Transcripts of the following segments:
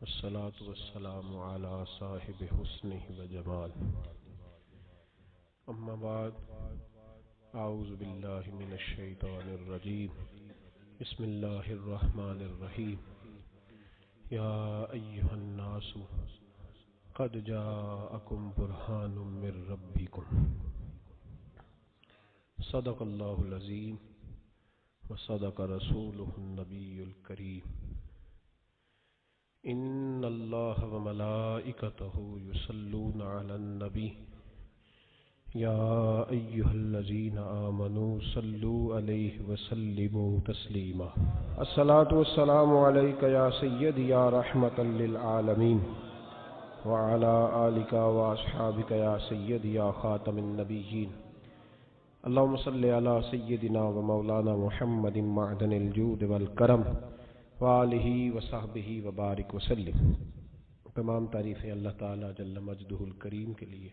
والصلاة والسلام على صاحب حسنه وجمال. أما بعد، أعوذ بالله من الشيطان الرجيم. بسم الله الرحمن الرحيم. يا أيها الناس قد جاءكم برهان من ربكم. صدق الله العظيم وصدق رسوله النبي الكريم. إن الله وملائكته يصلون على النبي يا أيها الذين آمنوا صلوا عليه وسلموا تسليما. الصلاة والسلام عليك يا سيدي يا رحمة للعالمين وعلى آلك وأصحابك يا سيدي يا خاتم النبيين. اللهم صل على سيدنا ومولانا محمد معدن الجود والکرم وآلہ وصحبہ وبارک وسلم. تمام تعریفیں اللہ تعالیٰ جل مجدہ الکریم کے لیے.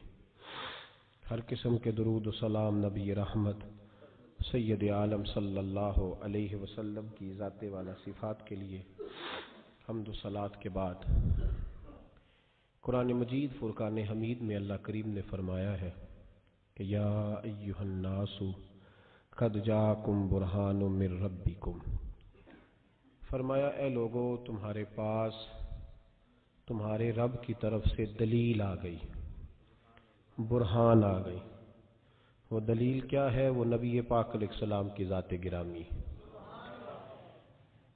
ہر قسم کے درود و سلام نبی رحمت سید عالم صلی اللہ علیہ وسلم کی ذات والا صفات کے لیے. حمد و صلات کے بعد قرآن مجید فرقان حمید میں اللہ کریم نے فرمایا ہے کہ یا ایہا الناس قد جاءکم برہان من ربکم. فرمایا اے لوگو، تمہارے پاس تمہارے رب کی طرف سے دلیل آ گئی، برہان آ گئی. وہ دلیل کیا ہے؟ وہ نبی پاک علیہ السلام کی ذات گرامی،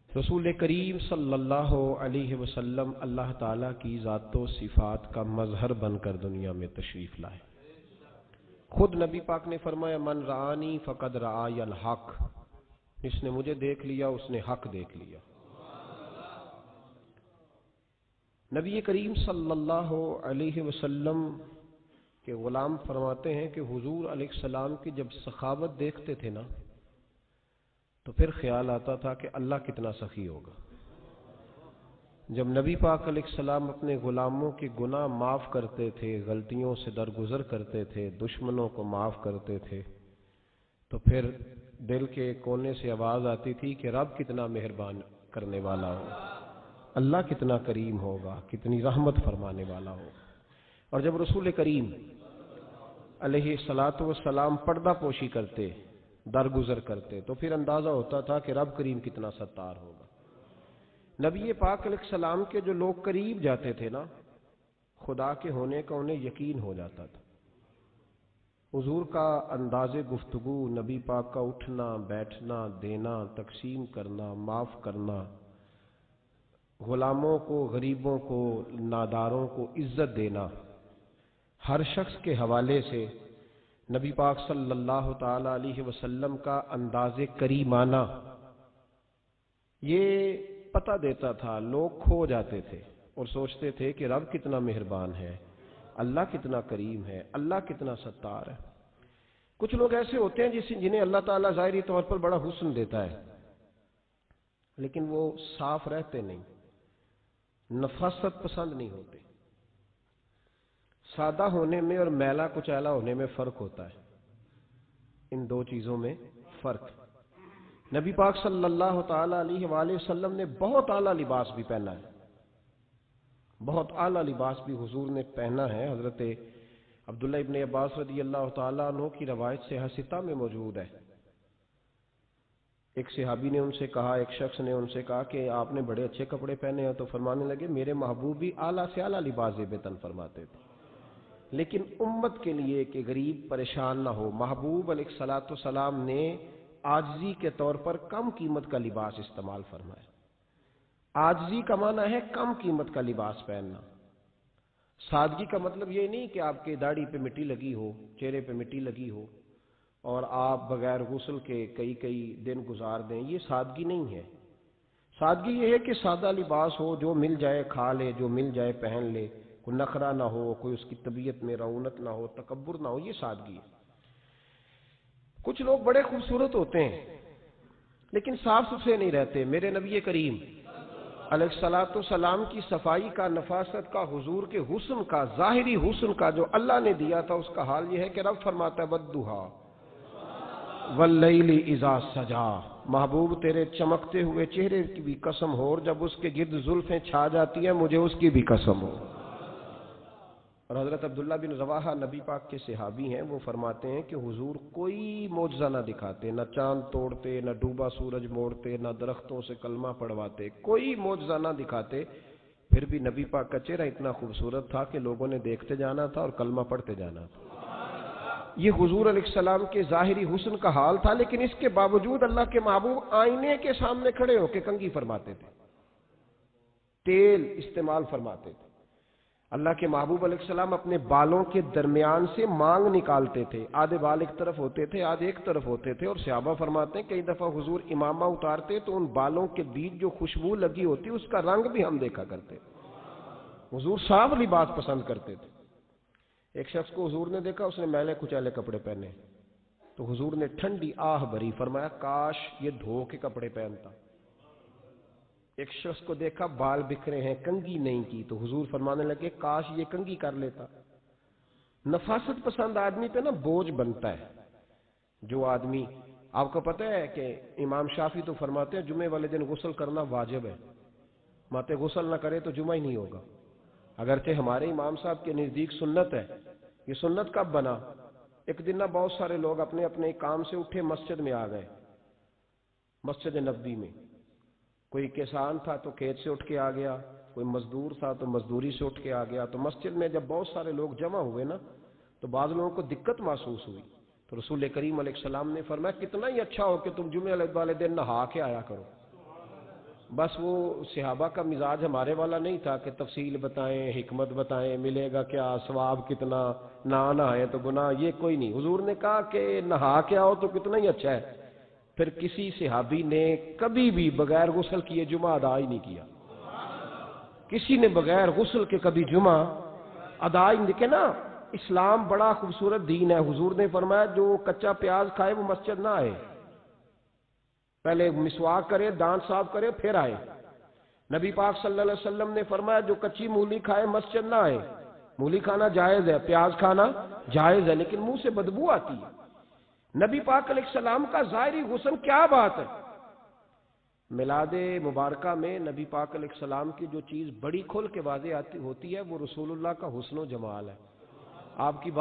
رسول کریم صلی اللہ علیہ وسلم اللہ تعالیٰ کی ذات و صفات کا مظہر بن کر دنیا میں تشریف لائے. خود نبی پاک نے فرمایا من رآنی فقد رآی الحق. جس نے مجھے دیکھ لیا اس نے حق دیکھ لیا. نبی کریم صلی اللہ علیہ وسلم کے غلام فرماتے ہیں کہ حضور علیہ السلام کی جب سخاوت دیکھتے تھے نا تو پھر خیال آتا تھا کہ اللہ کتنا سخی ہوگا. جب نبی پاک علیہ السلام اپنے غلاموں کے گناہ معاف کرتے تھے، غلطیوں سے درگزر کرتے تھے، دشمنوں کو معاف کرتے تھے، تو پھر دل کے کونے سے آواز آتی تھی کہ رب کتنا مہربان کرنے والا ہو، اللہ کتنا کریم ہوگا، کتنی رحمت فرمانے والا ہو. اور جب رسول کریم علیہ الصلاۃ والسلام پردہ پوشی کرتے، درگزر کرتے، تو پھر اندازہ ہوتا تھا کہ رب کریم کتنا ستار ہوگا. نبی پاک علیہ السلام کے جو لوگ قریب جاتے تھے نا، خدا کے ہونے کا انہیں یقین ہو جاتا تھا. حضور کا انداز گفتگو، نبی پاک کا اٹھنا بیٹھنا، دینا تقسیم کرنا، معاف کرنا، غلاموں کو، غریبوں کو، ناداروں کو عزت دینا، ہر شخص کے حوالے سے نبی پاک صلی اللہ تعالی علیہ وسلم کا انداز کریمانہ یہ پتہ دیتا تھا. لوگ کھو جاتے تھے اور سوچتے تھے کہ رب کتنا مہربان ہے، اللہ کتنا کریم ہے، اللہ کتنا ستار ہے. کچھ لوگ ایسے ہوتے ہیں جنہیں اللہ تعالیٰ ظاہری طور پر بڑا حسن دیتا ہے، لیکن وہ صاف رہتے نہیں، نفاست پسند نہیں ہوتے. سادہ ہونے میں اور میلا کچیلا ہونے میں فرق ہوتا ہے. ان دو چیزوں میں فرق. نبی پاک صلی اللہ تعالی علیہ وآلہ وسلم نے بہت اعلیٰ لباس بھی پہنا ہے، بہت اعلیٰ لباس بھی حضور نے پہنا ہے. حضرت عبداللہ ابن عباس رضی اللہ تعالیٰ عنہ کی روایت سے حسیتہ میں موجود ہے. ایک صحابی نے ان سے کہا، ایک شخص نے ان سے کہا کہ آپ نے بڑے اچھے کپڑے پہنے ہیں. تو فرمانے لگے میرے محبوب بھی اعلیٰ سے اعلیٰ لباس زیبتاً فرماتے تھے، لیکن امت کے لیے کہ غریب پریشان نہ ہو، محبوب علیہ الصلاۃ والسلام نے عاجزی کے طور پر کم قیمت کا لباس استعمال فرمایا. عاجزی کا معنی ہے کم قیمت کا لباس پہننا. سادگی کا مطلب یہ نہیں کہ آپ کے داڑھی پہ مٹی لگی ہو، چہرے پہ مٹی لگی ہو اور آپ بغیر غسل کے کئی دن گزار دیں. یہ سادگی نہیں ہے. سادگی یہ ہے کہ سادہ لباس ہو، جو مل جائے کھا لے، جو مل جائے پہن لے، کوئی نخرہ نہ ہو، کوئی اس کی طبیعت میں رعونت نہ ہو، تکبر نہ ہو. یہ سادگی ہے. کچھ لوگ بڑے خوبصورت ہوتے ہیں لیکن صاف ستھرے نہیں رہتے. میرے نبی کریم علیہ الصلاۃ والسلام کی صفائی کا، نفاست کا، حضور کے حسن کا، ظاہری حسن کا جو اللہ نے دیا تھا، اس کا حال یہ ہے کہ رب فرماتا ہے وَالضُّحَىٰ وَاللَّيْلِ إِذَا سَجَىٰ. محبوب تیرے چمکتے ہوئے چہرے کی بھی قسم ہو، اور جب اس کے گرد زلفیں چھا جاتی ہیں مجھے اس کی بھی قسم ہو۔ اور حضرت عبداللہ بن رواحہ نبی پاک کے صحابی ہیں، وہ فرماتے ہیں کہ حضور کوئی معجزہ نہ دکھاتے، نہ چاند توڑتے، نہ ڈوبا سورج موڑتے، نہ درختوں سے کلمہ پڑھواتے، کوئی معجزہ نہ دکھاتے، پھر بھی نبی پاک کا چہرہ اتنا خوبصورت تھا کہ لوگوں نے دیکھتے جانا تھا اور کلمہ پڑھتے جانا تھا۔ یہ حضور علیہ السلام کے ظاہری حسن کا حال تھا، لیکن اس کے باوجود اللہ کے محبوب آئینے کے سامنے کھڑے ہو کے کنگھی فرماتے تھے، تیل استعمال فرماتے تھے۔ اللہ کے محبوب علیہ السلام اپنے بالوں کے درمیان سے مانگ نکالتے تھے، آدھے بال ایک طرف ہوتے تھے، آدھے ایک طرف ہوتے تھے، اور صحابہ فرماتے ہیں کئی دفعہ حضور امامہ اتارتے تو ان بالوں کے بیچ جو خوشبو لگی ہوتی اس کا رنگ بھی ہم دیکھا کرتے تھے۔ حضور صاف لباس پسند کرتے تھے۔ ایک شخص کو حضور نے دیکھا، اس نے میلے کچیلے کپڑے پہنے، تو حضور نے ٹھنڈی آہ بھری، فرمایا کاش یہ دھو کے کپڑے پہنتا۔ ایک شخص کو دیکھا بال بکھرے ہیں، کنگھی نہیں کی، تو حضور فرمانے لگے کاش یہ کنگھی کر لیتا۔ نفاست پسند آدمی پہ نا بوجھ بنتا ہے۔ جو آدمی، آپ کو پتہ ہے کہ امام شافعی تو فرماتے ہیں جمعے والے دن غسل کرنا واجب ہے، ماتے غسل نہ کرے تو جمعہ ہی نہیں ہوگا۔ اگرچہ ہمارے امام صاحب کے نزدیک سنت ہے۔ یہ سنت کب بنا؟ ایک دن نہ بہت سارے لوگ اپنے اپنے کام سے اٹھے مسجد میں آ گئے، مسجد نبوی میں۔ کوئی کسان تھا تو کھیت سے اٹھ کے آ گیا، کوئی مزدور تھا تو مزدوری سے اٹھ کے آ گیا۔ تو مسجد میں جب بہت سارے لوگ جمع ہوئے نا تو بعض لوگوں کو دقت محسوس ہوئی، تو رسول کریم علیہ السلام نے فرمایا کتنا ہی اچھا ہو کہ تم جمعے والے دن نہا کے آیا کرو۔ بس وہ صحابہ کا مزاج ہمارے والا نہیں تھا کہ تفصیل بتائیں، حکمت بتائیں، ملے گا کیا، ثواب کتنا، نہ نہائے تو گناہ، یہ کوئی نہیں۔ حضور نے کہا کہ نہا کے آؤ تو کتنا ہی اچھا ہے۔ پھر کسی صحابی نے کبھی بھی بغیر غسل کیے جمعہ ادا ہی نہیں کیا، کسی نے بغیر غسل کے کبھی جمعہ ادا ہی نہیں کیا نا۔ اسلام بڑا خوبصورت دین ہے۔ حضور نے فرمایا جو کچا پیاز کھائے وہ مسجد نہ آئے، پہلے مسواک کرے، دانت صاف کرے پھر آئے۔ نبی پاک صلی اللہ علیہ وسلم نے فرمایا جو کچی مولی کھائے مسجد نہ آئے۔ مولی کھانا جائز ہے، پیاز کھانا جائز ہے، لیکن منہ سے بدبو آتی ہے۔ نبی پاک علیہ السلام کا ظاہری حسن کیا بات ہے۔ میلاد مبارکہ میں نبی پاک علیہ السلام کی جو چیز بڑی کھل کے واضح آتی ہوتی ہے وہ رسول اللہ کا حسن و جمال ہے۔ آپ کی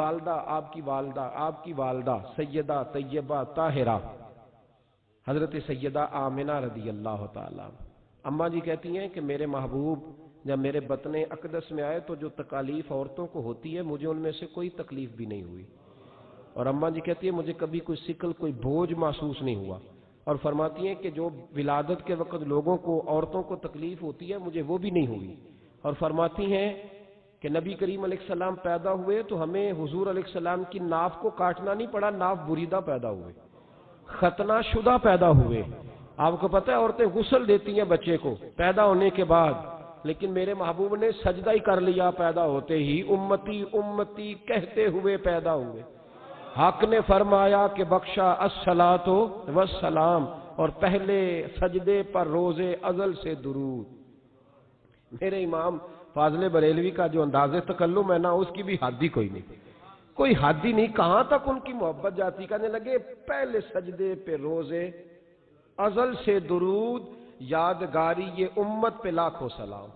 والدہ سیدہ طیبہ طاہرہ حضرت سیدہ آمنہ رضی اللہ تعالیٰ، اماں جی کہتی ہیں کہ میرے محبوب جب میرے بطن اقدس میں آئے تو جو تکالیف عورتوں کو ہوتی ہے مجھے ان میں سے کوئی تکلیف بھی نہیں ہوئی، اور اماں جی کہتی ہیں مجھے کبھی کوئی ثقل، کوئی بوجھ محسوس نہیں ہوا، اور فرماتی ہیں کہ جو ولادت کے وقت لوگوں کو، عورتوں کو تکلیف ہوتی ہے مجھے وہ بھی نہیں ہوئی، اور فرماتی ہیں کہ نبی کریم علیہ السلام پیدا ہوئے تو ہمیں حضور علیہ السلام کی ناف کو کاٹنا نہیں پڑا، ناف بریدہ پیدا ہوئے، ختنہ شدہ پیدا ہوئے۔ آپ کو پتہ ہے عورتیں غسل دیتی ہیں بچے کو پیدا ہونے کے بعد، لیکن میرے محبوب نے سجدہ ہی کر لیا پیدا ہوتے ہی، امتی امتی کہتے ہوئے پیدا ہوئے۔ حق نے فرمایا کہ بخشا الصلاۃ والسلام، اور پہلے سجدے پر روز ازل سے درود۔ میرے امام فاضل بریلوی کا جو انداز تکلم ہے نا اس کی بھی حد ہی کوئی نہیں، کوئی حد ہی نہیں، کہاں تک ان کی محبت جاتی، کہنے لگے پہلے سجدے پہ روز ازل سے درود، یادگاری یہ امت پہ لاکھوں سلام،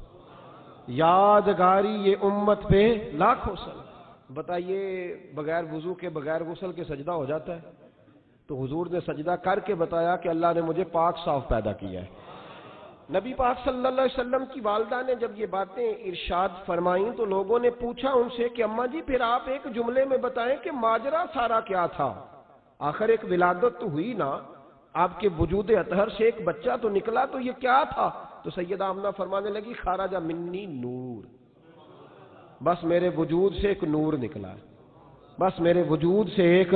یادگاری یہ امت پہ لاکھوں سلام۔ بتائیے بغیر وضو کے، بغیر غسل کے سجدہ ہو جاتا ہے؟ تو حضور نے سجدہ کر کے بتایا کہ اللہ نے مجھے پاک صاف پیدا کیا ہے۔ نبی پاک صلی اللہ علیہ وسلم کی والدہ نے جب یہ باتیں ارشاد فرمائیں تو لوگوں نے پوچھا ان سے کہ اماں جی پھر آپ ایک جملے میں بتائیں کہ ماجرا سارا کیا تھا، آخر ایک ولادت تو ہوئی نا، آپ کے وجود اطہر سے ایک بچہ تو نکلا، تو یہ کیا تھا؟ تو سیدہ آمنہ فرمانے لگی خارج منی نور، بس میرے وجود سے ایک نور نکلا ہے، بس میرے وجود سے ایک،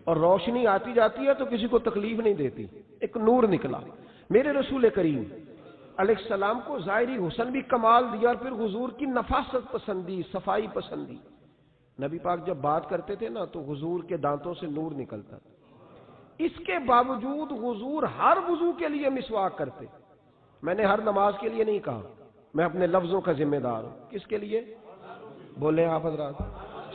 اور روشنی آتی جاتی ہے تو کسی کو تکلیف نہیں دیتی، ایک نور نکلا۔ میرے رسول کریم علیہ السلام کو ظاہری حسن بھی کمال دیا، اور پھر حضور کی نفاست پسندی، صفائی پسندی۔ نبی پاک جب بات کرتے تھے نا تو حضور کے دانتوں سے نور نکلتا تھا، اس کے باوجود حضور ہر وضو کے لیے مسواک کرتے۔ میں نے ہر نماز کے لیے نہیں کہا، میں اپنے لفظوں کا ذمہ دار ہوں۔ کس کے لیے بولے آپ حضرات؟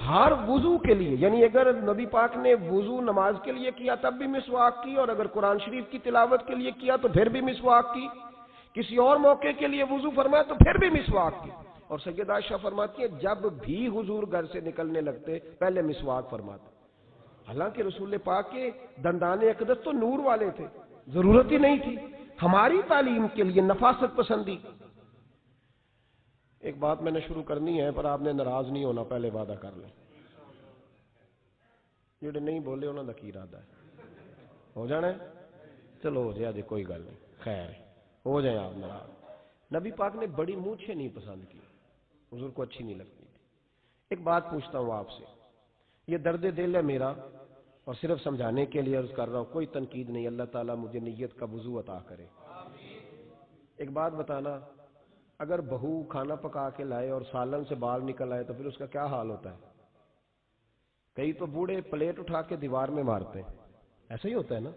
ہر وضو کے لیے، یعنی اگر نبی پاک نے وضو نماز کے لیے کیا تب بھی مسواک کی، اور اگر قرآن شریف کی تلاوت کے لیے کیا تو پھر بھی مسواک کی، کسی اور موقع کے لیے وضو فرمایا تو پھر بھی مسواک کی۔ اور سیدہ عائشہ فرماتی ہے جب بھی حضور گھر سے نکلنے لگتے پہلے مسواک فرماتے، حالانکہ رسول پاک کے دندان اقدس تو نور والے تھے، ضرورت ہی نہیں تھی۔ ہماری تعلیم کے لیے نفاست پسندی۔ ایک بات میں نے شروع کرنی ہے پر آپ نے ناراض نہیں ہونا، پہلے وعدہ کر لیں، جڑے نہیں بولے انہوں نے کی ارادہ ہے ہو جانا ہے، چلو ہو جائے جی، کوئی گل نہیں، خیر ہو جائیں آپ ناراض۔ نبی پاک نے بڑی مونچھیں نہیں پسند کی، حضور کو اچھی نہیں لگتی تھی۔ ایک بات پوچھتا ہوں آپ سے، یہ درد دل ہے میرا اور صرف سمجھانے کے لیے عرض کر رہا ہوں، کوئی تنقید نہیں، اللہ تعالیٰ مجھے نیت کا وضو عطا کرے۔ ایک بات بتانا، اگر بہو کھانا پکا کے لائے اور سالن سے بال نکل آئے تو پھر اس کا کیا حال ہوتا ہے؟ کئی تو بوڑھے پلیٹ اٹھا کے دیوار میں مارتے ہیں، ایسا ہی ہوتا ہے نا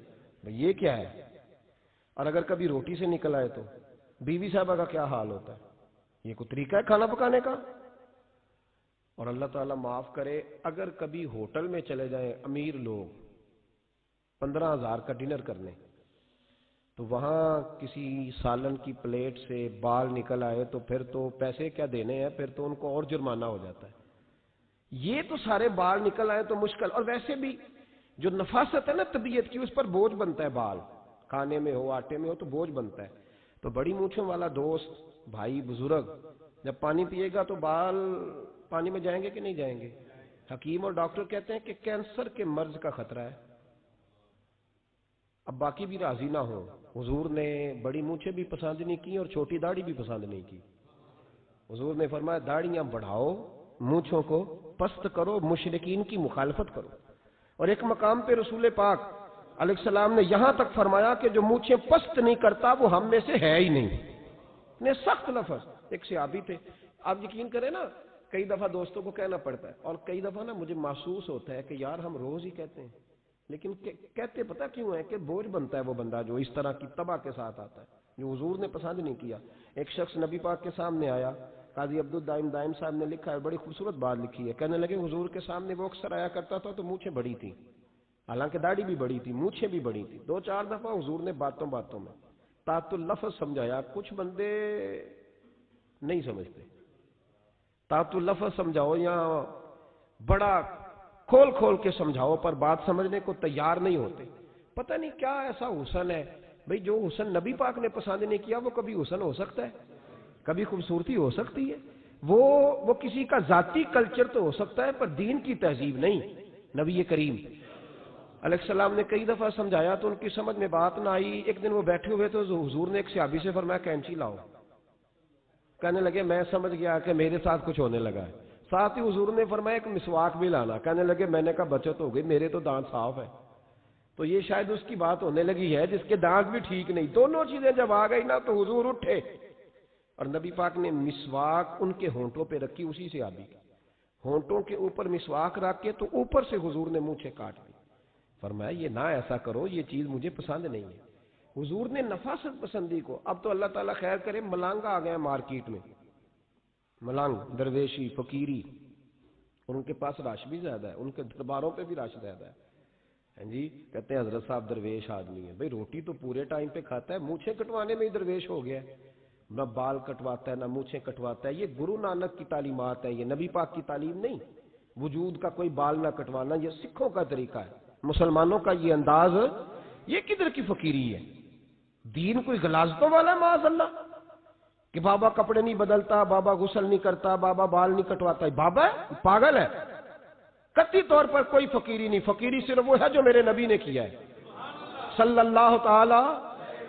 بھئی یہ کیا ہے؟ اور اگر کبھی روٹی سے نکل آئے تو بیوی صاحبہ کا کیا حال ہوتا ہے؟ یہ کوئی طریقہ ہے کھانا پکانے کا؟ اور اللہ تعالیٰ معاف کرے، اگر کبھی ہوٹل میں چلے جائیں امیر لوگ 15,000 کا ڈنر کرنے، تو وہاں کسی سالن کی پلیٹ سے بال نکل آئے تو پھر تو پیسے کیا دینے ہیں، پھر تو ان کو اور جرمانہ ہو جاتا ہے۔ یہ تو سارے بال نکل آئے تو مشکل، اور ویسے بھی جو نفاست ہے نا طبیعت کی، اس پر بوجھ بنتا ہے، بال کھانے میں ہو آٹے میں ہو تو بوجھ بنتا ہے۔ تو بڑی مونچھوں والا دوست بھائی بزرگ جب پانی پیے گا تو بال پانی میں جائیں گے کہ نہیں جائیں گے؟ حکیم اور ڈاکٹر کہتے ہیں کہ کینسر کے مرض کا خطرہ ہے۔ اب باقی بھی راضی نہ ہو، حضور نے بڑی مونچھیں بھی پسند نہیں کی اور چھوٹی داڑھی بھی پسند نہیں کی۔ حضور نے فرمایا داڑھیاں بڑھاؤ، مونچھوں کو پست کرو، مشرکین کی مخالفت کرو۔ اور ایک مقام پہ رسول پاک علیہ السلام نے یہاں تک فرمایا کہ جو مونچھیں پست نہیں کرتا وہ ہم میں سے ہے ہی نہیں، نے سخت لفظ۔ ایک صحابی تھے، آپ یقین کریں نا، کئی دفعہ دوستوں کو کہنا پڑتا ہے، اور کئی دفعہ نا مجھے محسوس ہوتا ہے کہ یار ہم روز ہی کہتے ہیں، لیکن کہتے پتہ کیوں ہے کہ بوجھ بنتا ہے وہ بندہ جو اس طرح کی تباہ کے ساتھ آتا ہے، جو حضور نے پسند نہیں کیا۔ ایک شخص نبی پاک کے سامنے آیا، قاضی عبدالدائم دائم صاحب نے لکھا ہے، بڑی خوبصورت بات لکھی ہے، کہنے لگے حضور کے سامنے وہ اکثر آیا کرتا تھا تو مونچھیں بڑی تھیں، حالانکہ داڑھی بھی بڑی تھی، مونچھیں بھی بڑی تھی۔ 2-4 دفعہ حضور نے باتوں باتوں میں تات اللفظ سمجھایا، کچھ بندے نہیں سمجھتے، تات اللفظ سمجھاؤ یا بڑا کھول کھول کے سمجھاؤ پر بات سمجھنے کو تیار نہیں ہوتے۔ پتہ نہیں کیا ایسا حسن ہے بھئی، جو حسن نبی پاک نے پسند نہیں کیا وہ کبھی حسن ہو سکتا ہے، کبھی خوبصورتی ہو سکتی ہے، وہ کسی کا ذاتی کلچر تو ہو سکتا ہے پر دین کی تہذیب نہیں۔ نبی کریم علیہ السلام نے کئی دفعہ سمجھایا تو ان کی سمجھ میں بات نہ آئی۔ ایک دن وہ بیٹھے ہوئے تو حضور نے ایک صحابی سے فرمایا کینچی لاؤ، کہنے لگے میں سمجھ گیا کہ میرے ساتھ کچھ ہونے لگا ہے۔ ساتھ ہی حضور نے فرمایا ایک مسواک بھی لانا، کہنے لگے میں نے کہا بچت ہو گئی، میرے تو دانت صاف ہے۔ تو یہ شاید اس کی بات ہونے لگی ہے جس کے دانت بھی ٹھیک نہیں۔ دونوں چیزیں جب آ گئی نا تو حضور اٹھے اور نبی پاک نے مسواک ان کے ہونٹوں پہ رکھی، اسی سے آبی کی ہونٹوں کے اوپر مسواک رکھ کے تو اوپر سے حضور نے منہ کاٹ دی۔ فرمایا یہ نہ ایسا کرو، یہ چیز مجھے پسند نہیں ہے۔ حضور نے نفاست پسندی کو، اب تو اللہ تعالیٰ خیر کرے ملانگا آ گئے مارکیٹ میں، ملنگ درویشی فقیری، اور ان کے پاس رش بھی زیادہ ہے، ان کے درباروں پہ بھی رش زیادہ ہے۔ ہاں جی، کہتے ہیں حضرت صاحب درویش آدمی ہے، بھئی روٹی تو پورے ٹائم پہ کھاتا ہے، مونچھیں کٹوانے میں ہی درویش ہو گیا ہے، نہ بال کٹواتا ہے نہ مونچھیں کٹواتا ہے۔ یہ گرو نانک کی تعلیمات ہے، یہ نبی پاک کی تعلیم نہیں۔ وجود کا کوئی بال نہ کٹوانا یہ سکھوں کا طریقہ ہے، مسلمانوں کا یہ انداز، یہ کدھر کی فقیری ہے؟ دین کوئی غلاظتوں والا ہے معاذ اللہ، کہ بابا کپڑے نہیں بدلتا، بابا غسل نہیں کرتا، بابا بال نہیں کٹواتا، بابا ہے پاگل ہے؟ قطعی طور پر کوئی فقیری نہیں، فقیری صرف وہ ہے جو میرے نبی نے کیا ہے صلی اللہ تعالی۔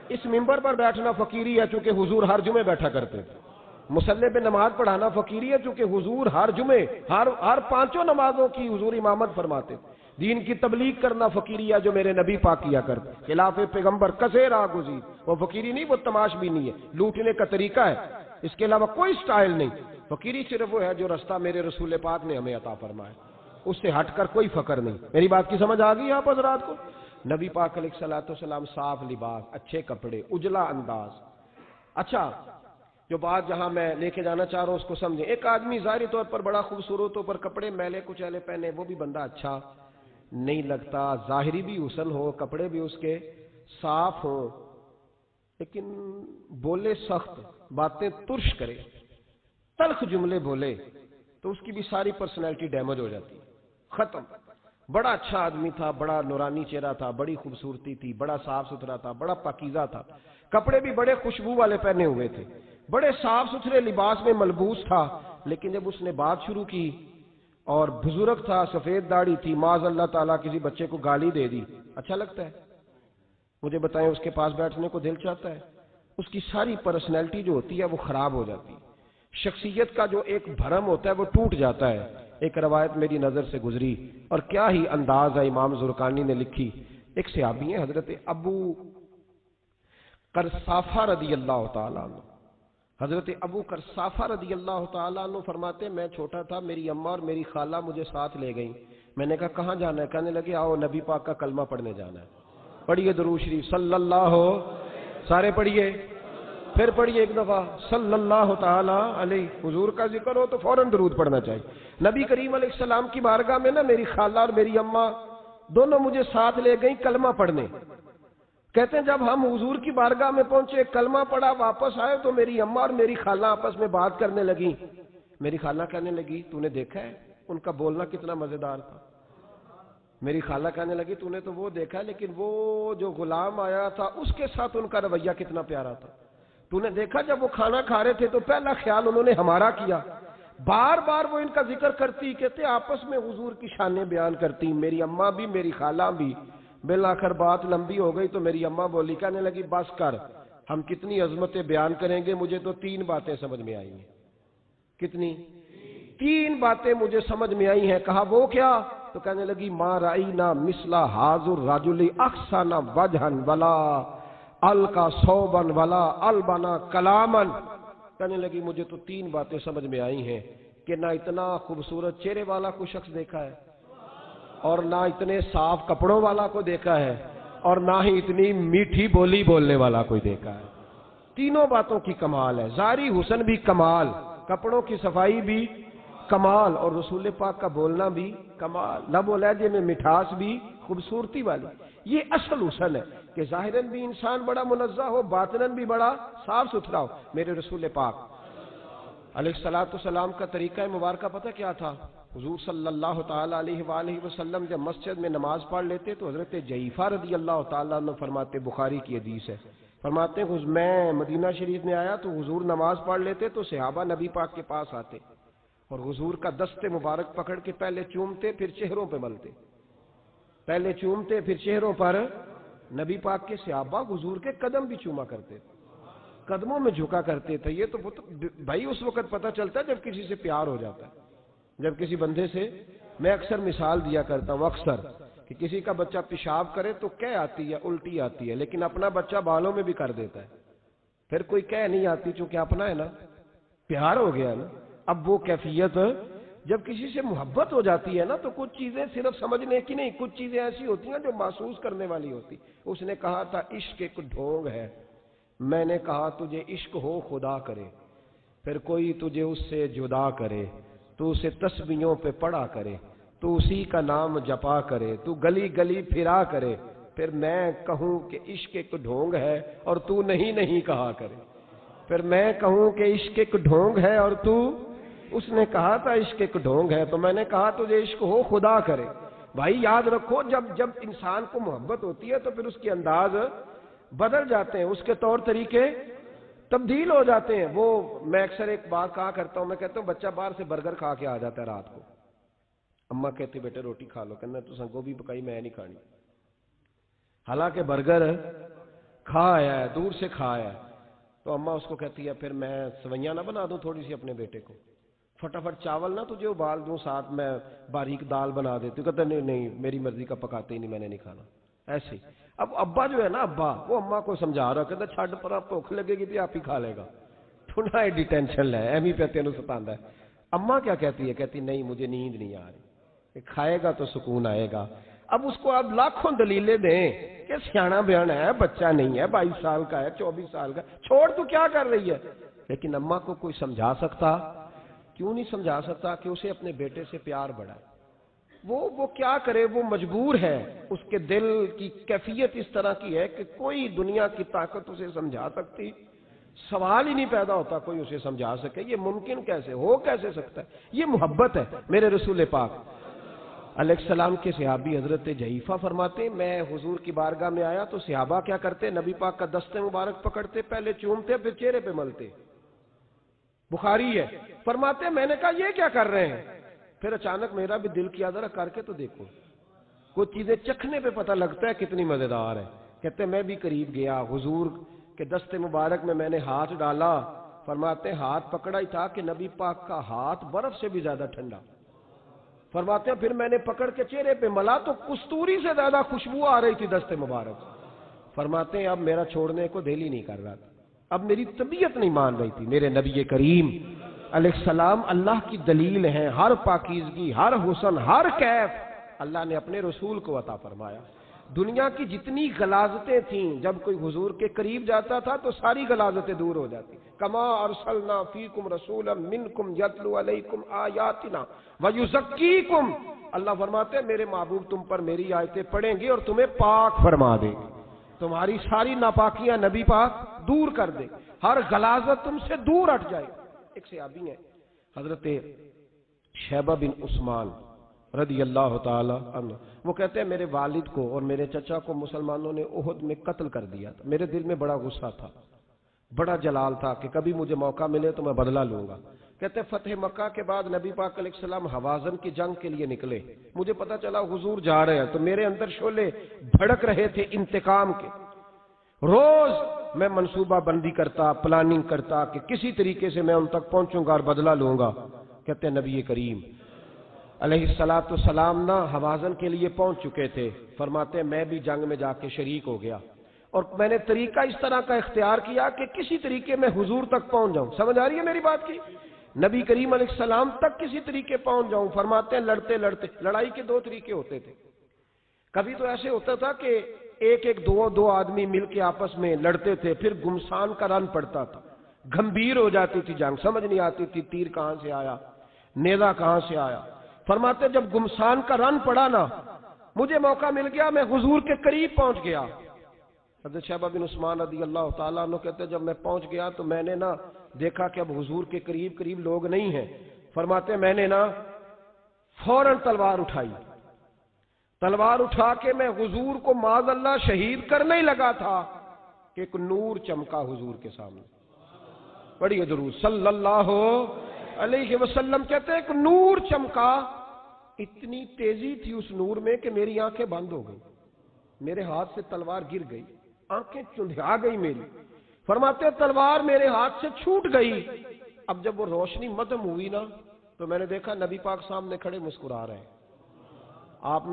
اس منبر پر بیٹھنا فقیری ہے چونکہ حضور ہر جمعے بیٹھا کرتے تھے، مصلی پہ نماز پڑھانا فقیری ہے چونکہ حضور ہر جمعے ہر 5 نمازوں کی حضور امامت فرماتے تھے۔ دین کی تبلیغ کرنا فقیری ہے جو میرے نبی پاک کیا کرتے، خلاف پیغمبر کسے راہ گزیر، وہ فقیری نہیں، وہ تماش بھی نہیں ہے، لوٹنے کا طریقہ ہے، اس کے علاوہ کوئی سٹائل نہیں۔ فقیری صرف وہ ہے جو رستہ میرے رسول پاک نے ہمیں عطا فرمایا، اس سے ہٹ کر کوئی فقر نہیں۔ میری بات کی سمجھ آ گئی آپ حضرات کو؟ نبی پاک علیہ الصلوۃ والسلام صاف لباس، اچھے کپڑے، اجلا انداز۔ اچھا، جو بات جہاں میں لے کے جانا چاہ رہا ہوں اس کو سمجھیں. ایک آدمی ظاہری طور پر بڑا خوبصورت ہو پر کپڑے میلے کچیلے پہنے، وہ بھی بندہ اچھا نہیں لگتا. ظاہری بھی حسن ہو، کپڑے بھی اس کے صاف ہوں، لیکن بولے سخت، باتیں ترش کرے، تلخ جملے بولے، تو اس کی بھی ساری پرسنالٹی ڈیمیج ہو جاتی ہے، ختم. بڑا اچھا آدمی تھا، بڑا نورانی چہرہ تھا، بڑی خوبصورتی تھی، بڑا صاف ستھرا تھا، بڑا پاکیزہ تھا، کپڑے بھی بڑے خوشبو والے پہنے ہوئے تھے، بڑے صاف ستھرے لباس میں ملبوس تھا. لیکن جب اس نے بات شروع کی اور بزرگ تھا، سفید داڑھی تھی، معاذ اللہ تعالیٰ کسی بچے کو گالی دے دی، اچھا لگتا ہے؟ مجھے بتائیں، اس کے پاس بیٹھنے کو دل چاہتا ہے؟ اس کی ساری پرسنالٹی جو ہوتی ہے وہ خراب ہو جاتی ہے، شخصیت کا جو ایک بھرم ہوتا ہے وہ ٹوٹ جاتا ہے. ایک روایت میری نظر سے گزری اور کیا ہی انداز ہے، امام زرقانی نے لکھی. ایک صحابی ہیں حضرت ابو قرصافہ رضی اللہ تعالیٰ عنہ. حضرت ابو قرصافہ رضی اللہ تعالیٰ عنہ فرماتے، میں چھوٹا تھا، میری اماں اور میری خالہ مجھے ساتھ لے گئیں. میں نے کہا کہاں جانا ہے؟ کہنے لگے آؤ نبی پاک کا کلمہ پڑھنے جانا ہے. پڑھیے درود شریف صلی اللہ ہو، سارے پڑھیے، پھر پڑھیے ایک دفعہ صلی اللہ تعالی علیہ. حضور کا ذکر ہو تو فوراً درود پڑھنا چاہیے. نبی کریم علیہ السلام کی بارگاہ میں نا میری خالہ اور میری اماں دونوں مجھے ساتھ لے گئیں کلمہ پڑھنے. کہتے ہیں جب ہم حضور کی بارگاہ میں پہنچے، کلمہ پڑھا، واپس آئے تو میری اماں اور میری خالہ آپس میں بات کرنے لگی. میری خالہ کہنے لگی تو نے دیکھا ہے ان کا بولنا کتنا مزیدار تھا. میری خالہ کہنے لگی تو نے تو وہ دیکھا ہے، لیکن وہ جو غلام آیا تھا اس کے ساتھ ان کا رویہ کتنا پیارا تھا. تو نے دیکھا جب وہ کھانا کھا رہے تھے تو پہلا خیال انہوں نے ہمارا کیا. بار بار وہ ان کا ذکر کرتی، کہتے آپس میں حضور کی شانیں بیان کرتی، میری اماں بھی میری خالہ بھی. بالآخر بات لمبی ہو گئی تو میری اماں بولی، کہنے لگی بس کر، ہم کتنی عظمتیں بیان کریں گے، مجھے تو 3 باتیں سمجھ میں آئی ہیں. کتنی؟ 3 باتیں مجھے سمجھ میں آئی ہیں. کہا وہ کیا؟ تو کہنے لگی ما رأینا مثل ھذا الرجل احسن وجھا ولا القا صوبا ولا البنا کلاما. کہنے لگی مجھے تو 3 باتیں سمجھ میں آئی ہیں کہ نہ اتنا خوبصورت چہرے والا کوئی شخص دیکھا ہے، اور نہ اتنے صاف کپڑوں والا کو دیکھا ہے، اور نہ ہی اتنی میٹھی بولی بولنے والا کوئی دیکھا ہے. تینوں باتوں کی کمال ہے. ظاہری حسن بھی کمال، کپڑوں کی صفائی بھی کمال، اور رسول پاک کا بولنا بھی کمال، لب و لہجے میں مٹھاس بھی خوبصورتی والی. یہ اصل حسن ہے کہ ظاہراً بھی انسان بڑا منزہ ہو، باطناً بھی بڑا صاف ستھرا ہو. میرے رسول پاک علیہ الصلوۃ والسلام کا طریقہ مبارکہ پتہ کیا تھا؟ حضور صلی اللہ تعالی علیہ وآلہ وسلم جب مسجد میں نماز پڑھ لیتے تو حضرت جعفہ رضی اللہ تعالیٰ عنہ فرماتے، بخاری کی حدیث ہے، فرماتے ہیں میں مدینہ شریف میں آیا تو حضور نماز پڑھ لیتے تو صحابہ نبی پاک کے پاس آتے اور حضور کا دست مبارک پکڑ کے پہلے چومتے پھر چہروں پہ ملتے، پہلے چومتے پھر چہروں پر. نبی پاک کے صحابہ حضور کے قدم بھی چوما کرتے، قدموں میں جھکا کرتے تھے. یہ تو بھائی اس وقت پتہ چلتا ہے جب کسی سے پیار ہو جاتا ہے، جب کسی بندے سے. میں اکثر مثال دیا کرتا ہوں اکثر کہ کسی کا بچہ پیشاب کرے تو کہہ آتی ہے، الٹی آتی ہے، لیکن اپنا بچہ بالوں میں بھی کر دیتا ہے، پھر کوئی کہہ نہیں آتی چونکہ اپنا ہے نا، پیار ہو گیا نا. اب وہ کیفیت جب کسی سے محبت ہو جاتی ہے نا تو کچھ چیزیں صرف سمجھنے کی نہیں، کچھ چیزیں ایسی ہوتی ہیں جو محسوس کرنے والی ہوتی. اس نے کہا تھا عشق ایک ڈھونگ ہے، میں نے کہا تجھے عشق ہو خدا کرے، پھر کوئی تجھے اس سے جدا کرے، تو اسے تسبیحوں پہ پڑھا کرے، تو اسی کا نام جپا کرے، تو گلی گلی پھرا کرے، پھر میں کہوں کہ عشق ایک ڈھونگ ہے اور تو نہیں کہا کرے، پھر میں کہوں کہ عشق ایک ڈھونگ ہے اور تو. اس نے کہا تھا عشق ایک ڈھونگ ہے تو میں نے کہا تجھے عشق ہو خدا کرے. بھائی یاد رکھو، جب انسان کو محبت ہوتی ہے تو پھر اس کے انداز بدل جاتے ہیں، اس کے طور طریقے تبدیل ہو جاتے ہیں. وہ میں اکثر ایک بات کہا کرتا ہوں، میں کہتا ہوں بچہ باہر سے برگر کھا کے آ جاتا ہے رات کو، اماں کہتی بیٹے روٹی کھا لو، کہنا تو سن گوبھی پکائی میں نہیں کھانی، حالانکہ برگر کھا آیا ہے، دور سے کھا آیا ہے. تو اماں اس کو کہتی ہے پھر میں سوئیاں نہ بنا دوں تھوڑی سی اپنے بیٹے کو، فٹافٹ چاول نہ تجھے ابال دوں، ساتھ میں باریک دال بنا دیتی. کہتا نہیں میری مرضی کا پکاتے ہی نہیں، میں نے نہیں کھانا. ایسے اب ابا جو ہے نا، ابا وہ اماں کو سمجھا رہا، کہتا چھڈ پر آپ بھوک لگے گی تو آپ ہی کھا لے گا، تو نہ ایڈی ٹینشن لے ایویں پہ تینوں ستاندا ہے. اماں کیا کہتی ہے؟ کہتی نہیں مجھے نیند نہیں آ رہی، کھائے گا تو سکون آئے گا. اب اس کو آپ لاکھوں دلیلیں دیں کہ سیانا بیان ہے، بچہ نہیں ہے، 22 سال کا ہے، 24 سال کا، چھوڑ تو کیا کر رہی ہے؟ لیکن اماں کو کوئی سمجھا سکتا؟ کیوں نہیں سمجھا سکتا کہ اسے اپنے بیٹے سے پیار بڑھا ہے؟ وہ کیا کرے، وہ مجبور ہے، اس کے دل کی کیفیت اس طرح کی ہے کہ کوئی دنیا کی طاقت اسے سمجھا سکتی؟ سوال ہی نہیں پیدا ہوتا کوئی اسے سمجھا سکے۔ یہ ممکن کیسے ہو، کیسے سکتا ہے؟ یہ محبت ہے۔ میرے رسول پاک علیہ السلام کے صحابی حضرت جعفہ فرماتے ہیں میں حضور کی بارگاہ میں آیا تو صحابہ کیا کرتے، نبی پاک کا دست مبارک پکڑتے، پہلے چومتے پھر چہرے پہ ملتے، بخاری ہے۔ فرماتے میں نے کہا یہ کیا کر رہے ہیں؟ پھر اچانک میرا بھی دل کیا ذرا کر کے تو دیکھو، کچھ چیزیں چکھنے پہ پتہ لگتا ہے کتنی مزیدار ہے۔ کہتے میں بھی قریب گیا، حضور کے دست مبارک میں نے ہاتھ ڈالا، فرماتے ہاتھ پکڑا ہی تھا کہ نبی پاک کا ہاتھ برف سے بھی زیادہ ٹھنڈا۔ فرماتے ہیں پھر میں نے پکڑ کے چہرے پہ ملا تو کستوری سے زیادہ خوشبو آ رہی تھی دست مبارک۔ فرماتے ہیں اب میرا چھوڑنے کو دل ہی نہیں کر رہا تھا، اب میری طبیعت نہیں مان رہی تھی۔ میرے نبی کریم علیہ السلام اللہ کی دلیل ہیں، ہر پاکیزگی، ہر حسن، ہر کیف اللہ نے اپنے رسول کو عطا فرمایا۔ دنیا کی جتنی غلاظتیں تھیں جب کوئی حضور کے قریب جاتا تھا تو ساری غلاظتیں دور ہو جاتی۔ کما ارسلنا فیکم رسولا منکم یتلو علیکم آیاتنا ویزکیکم، اللہ فرماتے ہیں میرے محبوب تم پر میری آیتیں پڑھیں گے اور تمہیں پاک فرما دیں گے، تمہاری ساری ناپاکیاں نبی پاک دور کر دے، ہر غلاظت تم سے دور ہٹ جائے۔ ایک صحابی ہیں حضرت شیبہ بن عثمان رضی اللہ تعالی عنہ، وہ کہتے ہیں میرے والد کو اور میرے چچا کو مسلمانوں نے احد میں قتل کر دیا تھا، میرے دل میں بڑا غصہ تھا، بڑا جلال تھا کہ کبھی مجھے موقع ملے تو میں بدلہ لوں گا۔ کہتے ہیں فتح مکہ کے بعد نبی پاک علیہ السلام حوازن کی جنگ کے لیے نکلے، مجھے پتا چلا حضور جا رہے ہیں تو میرے اندر شعلے بھڑک رہے تھے انتقام کے۔ روز میں منصوبہ بندی کرتا، پلاننگ کرتا کہ کسی طریقے سے میں ان تک پہنچوں گا اور بدلہ لوں گا۔ کہتے ہیں نبی کریم علیہ السلام نہ حوازن کے لیے پہنچ چکے تھے، فرماتے ہیں میں بھی جنگ میں جا کے شریک ہو گیا اور میں نے طریقہ اس طرح کا اختیار کیا کہ کسی طریقے میں حضور تک پہنچ جاؤں۔ سمجھ آ رہی ہے میری بات کی؟ نبی کریم علیہ السلام تک کسی طریقے پہنچ جاؤں۔ فرماتے ہیں لڑتے لڑتے، لڑائی کے دو طریقے ہوتے تھے، کبھی تو ایسے ہوتا تھا کہ ایک دو آدمی مل کے آپس میں لڑتے تھے، پھر گمسان کا رن پڑتا تھا، گھمبیر ہو جاتی تھی جنگ، سمجھ نہیں آتی تھی تیر کہاں سے آیا، نیزہ کہاں سے آیا۔ فرماتے جب گمسان کا رن پڑا نا، مجھے موقع مل گیا، میں حضور کے قریب پہنچ گیا۔ حضرت شیبہ بن عثمان رضی اللہ تعالیٰ عنہ کہتے ہیں جب میں پہنچ گیا تو میں نے نا دیکھا کہ اب حضور کے قریب لوگ نہیں ہیں۔ فرماتے میں نے نا فوراً تلوار اٹھائی، تلوار اٹھا کے میں حضور کو معاذ اللہ شہید کرنے ہی لگا تھا کہ ایک نور چمکا حضور کے سامنے۔ پڑھیے درود صلی اللہ علیہ وسلم۔ کہتے ہیں ایک نور چمکا، اتنی تیزی تھی اس نور میں کہ میری آنکھیں بند ہو گئی، میرے ہاتھ سے تلوار گر گئی، آنکھیں چندھیا گئی میری۔ فرماتے تلوار میرے ہاتھ سے چھوٹ گئی۔ اب جب وہ روشنی مدھم ہوئی نا تو میں نے دیکھا نبی پاک سامنے کھڑے مسکرا رہے ہیں۔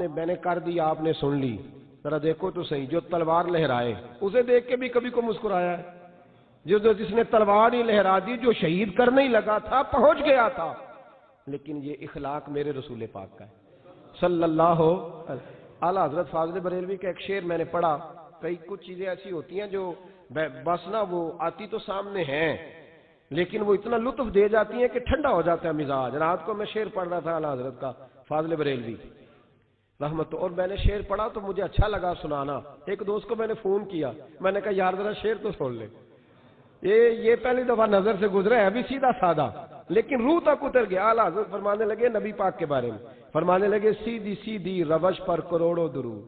میں نے کر دی، آپ نے سن لی، ذرا دیکھو تو صحیح، جو تلوار لہرائے اسے دیکھ کے بھی کبھی کو مسکرایا ہے، جس نے تلوار ہی لہرا دی، جو شہید کرنے ہی لگا تھا، پہنچ گیا تھا۔ لیکن یہ اخلاق میرے رسول پاک کا ہے صلی اللہ اعلیٰ حضرت فاضل بریلوی کا ایک شعر میں نے پڑھا۔ کچھ چیزیں ایسی ہوتی ہیں جو بس نا وہ آتی تو سامنے ہیں لیکن وہ اتنا لطف دے جاتی ہیں کہ ٹھنڈا ہو جاتا ہے مزاج۔ رات کو میں شعر پڑھ رہا تھا اعلیٰ حضرت کا فاضل بریلوی رحمت، اور میں نے شعر پڑھا تو مجھے اچھا لگا سنانا۔ ایک دوست کو میں نے فون کیا، میں نے کہا یار ذرا شعر تو سن لے، یہ پہلی دفعہ نظر سے گزرا ہے، ابھی سیدھا سادہ لیکن روح تک اتر گیا۔ اعلیٰ حضرت فرمانے لگے نبی پاک کے بارے میں، فرمانے لگے سیدھی سیدھی روش پر کروڑوں درود،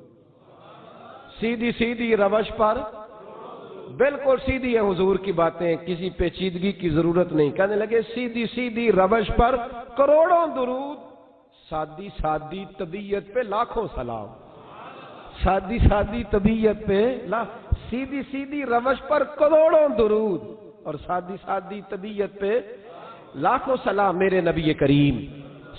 سیدھی سیدھی روش پر، بالکل سیدھی ہے حضور کی باتیں، کسی پیچیدگی کی ضرورت نہیں۔ کہنے لگے سیدھی سیدھی روش پر کروڑوں درود، سادی سادی طبیعت پہ لاکھوں سلام، سادی سادی طبیعت پہ سیدھی سیدھی روش پر کروڑوں درود اور سادی سادی طبیعت پہ لاکھوں سلام۔ میرے نبی کریم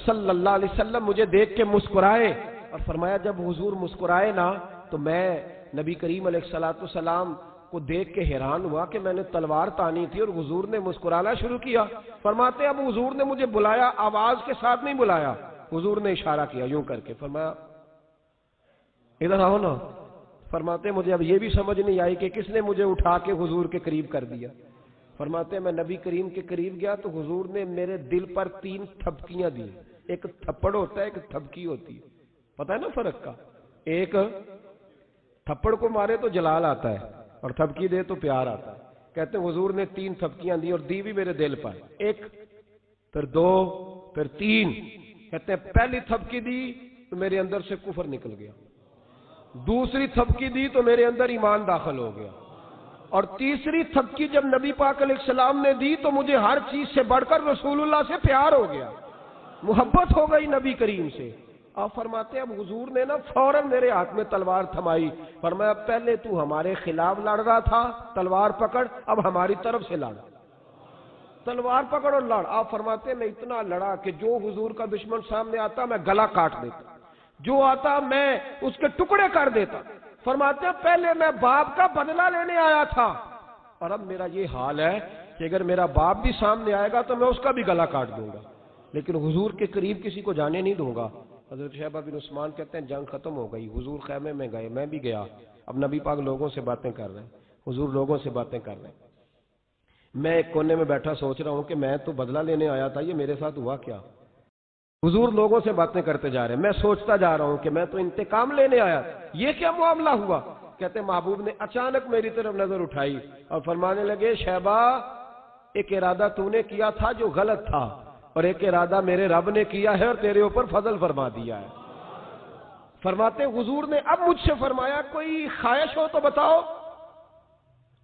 صلی اللہ علیہ وسلم مجھے دیکھ کے مسکرائے اور فرمایا جب حضور مسکرائے نا تو میں نبی کریم علیہ السلام کو دیکھ کے حیران ہوا کہ میں نے تلوار تانی تھی اور حضور نے مسکرانا شروع کیا۔ فرماتے اب حضور نے مجھے بلایا، آواز کے ساتھ نہیں بلایا، حضور نے اشارہ کیا یوں کر کے، فرمایا ادھر آؤ نا۔ فرماتے مجھے اب یہ بھی سمجھ نہیں آئی کہ کس نے مجھے اٹھا کے حضور کے قریب کر دیا۔ فرماتے ہیں میں نبی کریم کے قریب گیا تو حضور نے میرے دل پر 3 تھپکیاں دی. ایک تھپڑ ہوتا ہے, ایک تھپکی ہوتی ہے, پتہ ہے نا فرق کا. ایک تھپڑ کو مارے تو جلال آتا ہے اور تھپکی دے تو پیار آتا ہے. کہتے ہیں حضور نے 3 تھپکیاں دی اور دی بھی میرے دل پر, 1 پھر 2 پھر 3. کہتے ہیں پہلی تھپکی دی تو میرے اندر سے کفر نکل گیا, دوسری تھپکی دی تو میرے اندر ایمان داخل ہو گیا, اور تیسری تھپکی جب نبی پاک علیہ السلام نے دی تو مجھے ہر چیز سے بڑھ کر رسول اللہ سے پیار ہو گیا, محبت ہو گئی نبی کریم سے. آپ فرماتے ہیں اب حضور نے نا فوراً میرے ہاتھ میں تلوار تھمائی, فرمایا پہلے تو ہمارے خلاف لڑ رہا تھا, تلوار پکڑ, اب ہماری طرف سے لڑ, تلوار پکڑ اور لڑ. آپ فرماتے ہیں میں اتنا لڑا کہ جو حضور کا دشمن سامنے آتا میں گلا کاٹ دیتا, جو آتا میں اس کے ٹکڑے کر دیتا. فرماتے ہیں پہلے میں باپ کا بدلہ لینے آیا تھا اور اب میرا یہ حال ہے کہ اگر میرا باپ بھی سامنے آئے گا تو میں اس کا بھی گلا کاٹ دوں گا, لیکن حضور کے قریب کسی کو جانے نہیں دوں گا. حضرت شیبہ بن عثمان کہتے ہیں جنگ ختم ہو گئی, حضور خیمے میں گئے, میں بھی گیا. اب نبی پاک لوگوں سے باتیں کر رہے ہیں, حضور لوگوں سے باتیں کر رہے ہیں. میں ایک کونے میں بیٹھا سوچ رہا ہوں کہ میں تو بدلہ لینے آیا تھا, یہ میرے ساتھ ہوا کیا. حضور لوگوں سے باتیں کرتے جا رہے ہیں, میں سوچتا جا رہا ہوں کہ میں تو انتقام لینے آیا, یہ کیا معاملہ ہوا. کہتے ہیں محبوب نے اچانک میری طرف نظر اٹھائی اور فرمانے لگے شیبہ ایک ارادہ تو نے کیا تھا جو غلط تھا, اور ایک ارادہ میرے رب نے کیا ہے اور تیرے اوپر فضل فرما دیا ہے. فرماتے حضور نے اب مجھ سے فرمایا کوئی خواہش ہو تو بتاؤ,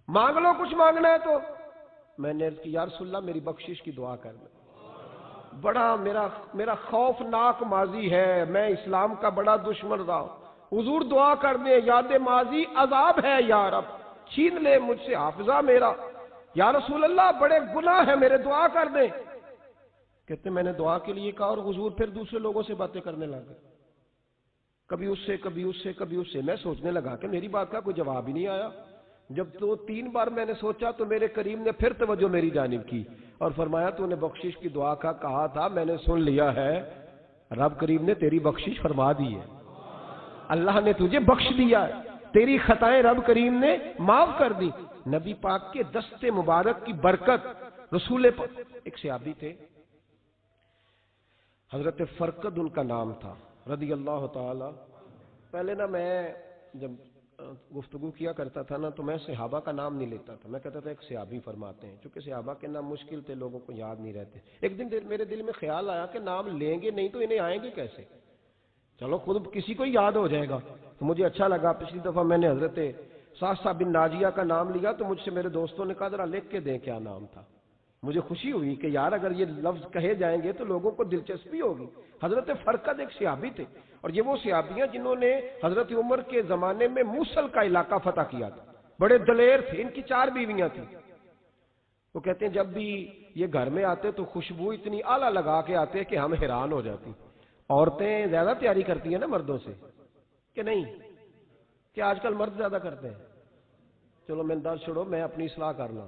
مانگ لو کچھ مانگنا ہے تو. میں نے عرض کی یا رسول اللہ میری بخشش کی دعا کر لیں, بڑا میرا خوفناک ماضی ہے, میں اسلام کا بڑا دشمن رہا ہوں, حضور دعا کر دیں, یاد ماضی عذاب ہے یا رب, چھین لے مجھ سے حافظہ میرا, یا رسول اللہ بڑے گناہ ہیں میرے, دعا کر دیں. کہتے میں نے دعا کے لیے کہا اور حضور پھر دوسرے لوگوں سے باتیں کرنے لگے, کبھی اس سے کبھی اس سے کبھی اس سے. میں سوچنے لگا کہ میری بات کا کوئی جواب ہی نہیں آیا. جب تو 3 بار میں نے سوچا تو میرے کریم نے پھر توجہ میری جانب کی اور فرمایا تو نے بخشش کی دعا کا کہا تھا, میں نے سن لیا ہے, رب کریم نے تیری بخشش فرما دی ہے, اللہ نے تجھے بخش دیا ہے, تیری خطائیں رب کریم نے معاف کر دی. نبی پاک کے دست مبارک کی برکت. رسول ایک صحابی تھے حضرت فرقد ان کا نام تھا رضی اللہ تعالی. پہلے نا میں جب گفتگو کیا کرتا تھا نا تو میں صحابہ کا نام نہیں لیتا تھا, میں کہتا تھا ایک صحابی فرماتے ہیں, چونکہ صحابہ کے نام مشکل تھے, لوگوں کو یاد نہیں رہتے. ایک دن میرے دل میں خیال آیا کہ نام لیں گے نہیں تو انہیں آئیں گے کیسے, چلو خود کسی کو یاد ہو جائے گا. تو مجھے اچھا لگا, پچھلی دفعہ میں نے حضرت ساسا بن ناجیہ کا نام لیا تو مجھ سے میرے دوستوں نے کہا ذرا لکھ کے دیں کیا نام تھا. مجھے خوشی ہوئی کہ یار اگر یہ لفظ کہے جائیں گے تو لوگوں کو دلچسپی ہوگی. حضرت فرقد ایک صحابی تھے, اور یہ وہ صحابیاں جنہوں نے حضرت عمر کے زمانے میں موصل کا علاقہ فتح کیا تھا, بڑے دلیر تھے. ان کی 4 بیویاں تھیں. وہ کہتے ہیں جب بھی یہ گھر میں آتے تو خوشبو اتنی اعلیٰ لگا کے آتے کہ ہم حیران ہو جاتی. عورتیں زیادہ تیاری کرتی ہیں نا مردوں سے کہ نہیں, کہ آج کل مرد زیادہ کرتے ہیں. چلو میں درد چھوڑو, میں اپنی اصلاح کرنا.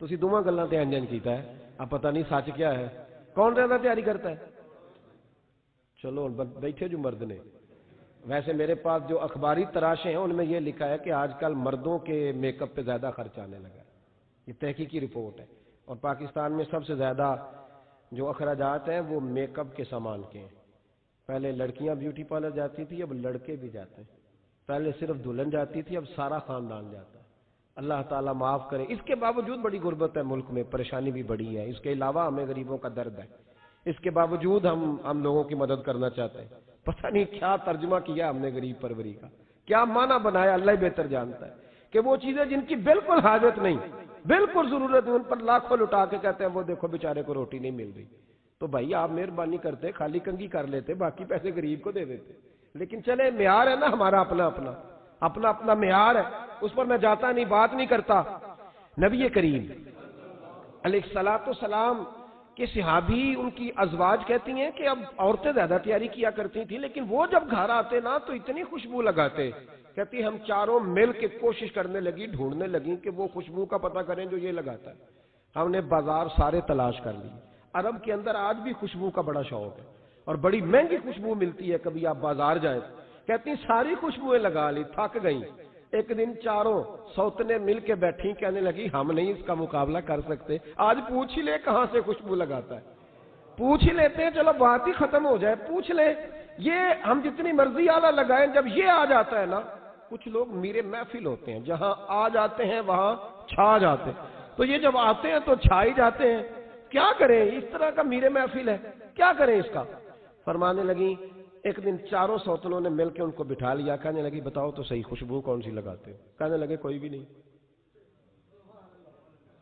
تسی دوواں گلاں تے انجن کیتا ہے, اب پتہ نہیں سچ کیا ہے, کون زیادہ تیاری کرتا ہے. چلو بیٹھے جو مرد نے, ویسے میرے پاس جو اخباری تراشے ہیں ان میں یہ لکھا ہے کہ آج کل مردوں کے میک اپ پہ زیادہ خرچ آنے لگا ہے. یہ تحقیقی رپورٹ ہے, اور پاکستان میں سب سے زیادہ جو اخراجات ہیں وہ میک اپ کے سامان کے ہیں. پہلے لڑکیاں بیوٹی پارلر جاتی تھی, اب لڑکے بھی جاتے ہیں. پہلے صرف دلہن جاتی تھی, اب سارا خاندان جاتا ہے. اللہ تعالیٰ معاف کرے. اس کے باوجود بڑی غربت ہے ملک میں, پریشانی بھی بڑی ہے. اس کے علاوہ ہمیں غریبوں کا درد ہے, اس کے باوجود ہم لوگوں کی مدد کرنا چاہتے ہیں. پتہ نہیں کیا ترجمہ کیا ہم نے غریب پروری کا, کیا معنی بنایا, اللہ ہی بہتر جانتا ہے. کہ وہ چیزیں جن کی بالکل حاجت نہیں, بالکل ضرورت نہیں, ان پر لاکھوں لٹا کے کہتے ہیں وہ دیکھو بیچارے کو روٹی نہیں مل رہی. تو بھائی آپ مہربانی کرتے, خالی کنگھی کر لیتے, باقی پیسے غریب کو دے دیتے. لیکن چلے معیار ہے نا ہمارا اپنا معیار ہے, اس پر میں جاتا نہیں, بات نہیں کرتا. نبی کریم علیہ الصلوۃ والسلام کے صحابی, ان کی ازواج کہتی ہیں کہ اب عورتیں زیادہ تیاری کیا کرتی تھیں, لیکن وہ جب گھر آتے نا تو اتنی خوشبو لگاتے. کہتی ہم چاروں مل کے کوشش کرنے لگی, ڈھونڈنے لگی کہ وہ خوشبو کا پتہ کریں جو یہ لگاتا ہے. ہم نے بازار سارے تلاش کر لیے. عرب کے اندر آج بھی خوشبو کا بڑا شوق ہے, اور بڑی مہنگی خوشبو ملتی ہے. کبھی آپ بازار جائیں, کہتی ساری خوشبوئیں لگا لی, تھک گئیں. ایک دن چاروں سوتنے مل کے بیٹھی، کہنے لگی ہم نہیں اس کا مقابلہ کر سکتے، آج پوچھ ہی لے کہاں سے خوشبو لگاتا ہے، پوچھ ہی لیتے ہیں، چلو بات ہی ختم ہو جائے، پوچھ لیں۔ یہ ہم جتنی مرضی آلہ لگائیں، جب یہ آ جاتا ہے نا، کچھ لوگ میرے محفل ہوتے ہیں، جہاں آ جاتے ہیں وہاں چھا جاتے ہیں، تو یہ جب آتے ہیں تو چھا ہی جاتے ہیں، کیا کریں، اس طرح کا میرے محفل ہے، کیا کریں اس کا۔ فرمانے لگی ایک دن چاروں سوتنوں نے مل کے ان کو بٹھا لیا، کہنے لگی بتاؤ تو صحیح خوشبو کون سی لگاتے ہو؟ کہنے لگے کوئی بھی نہیں،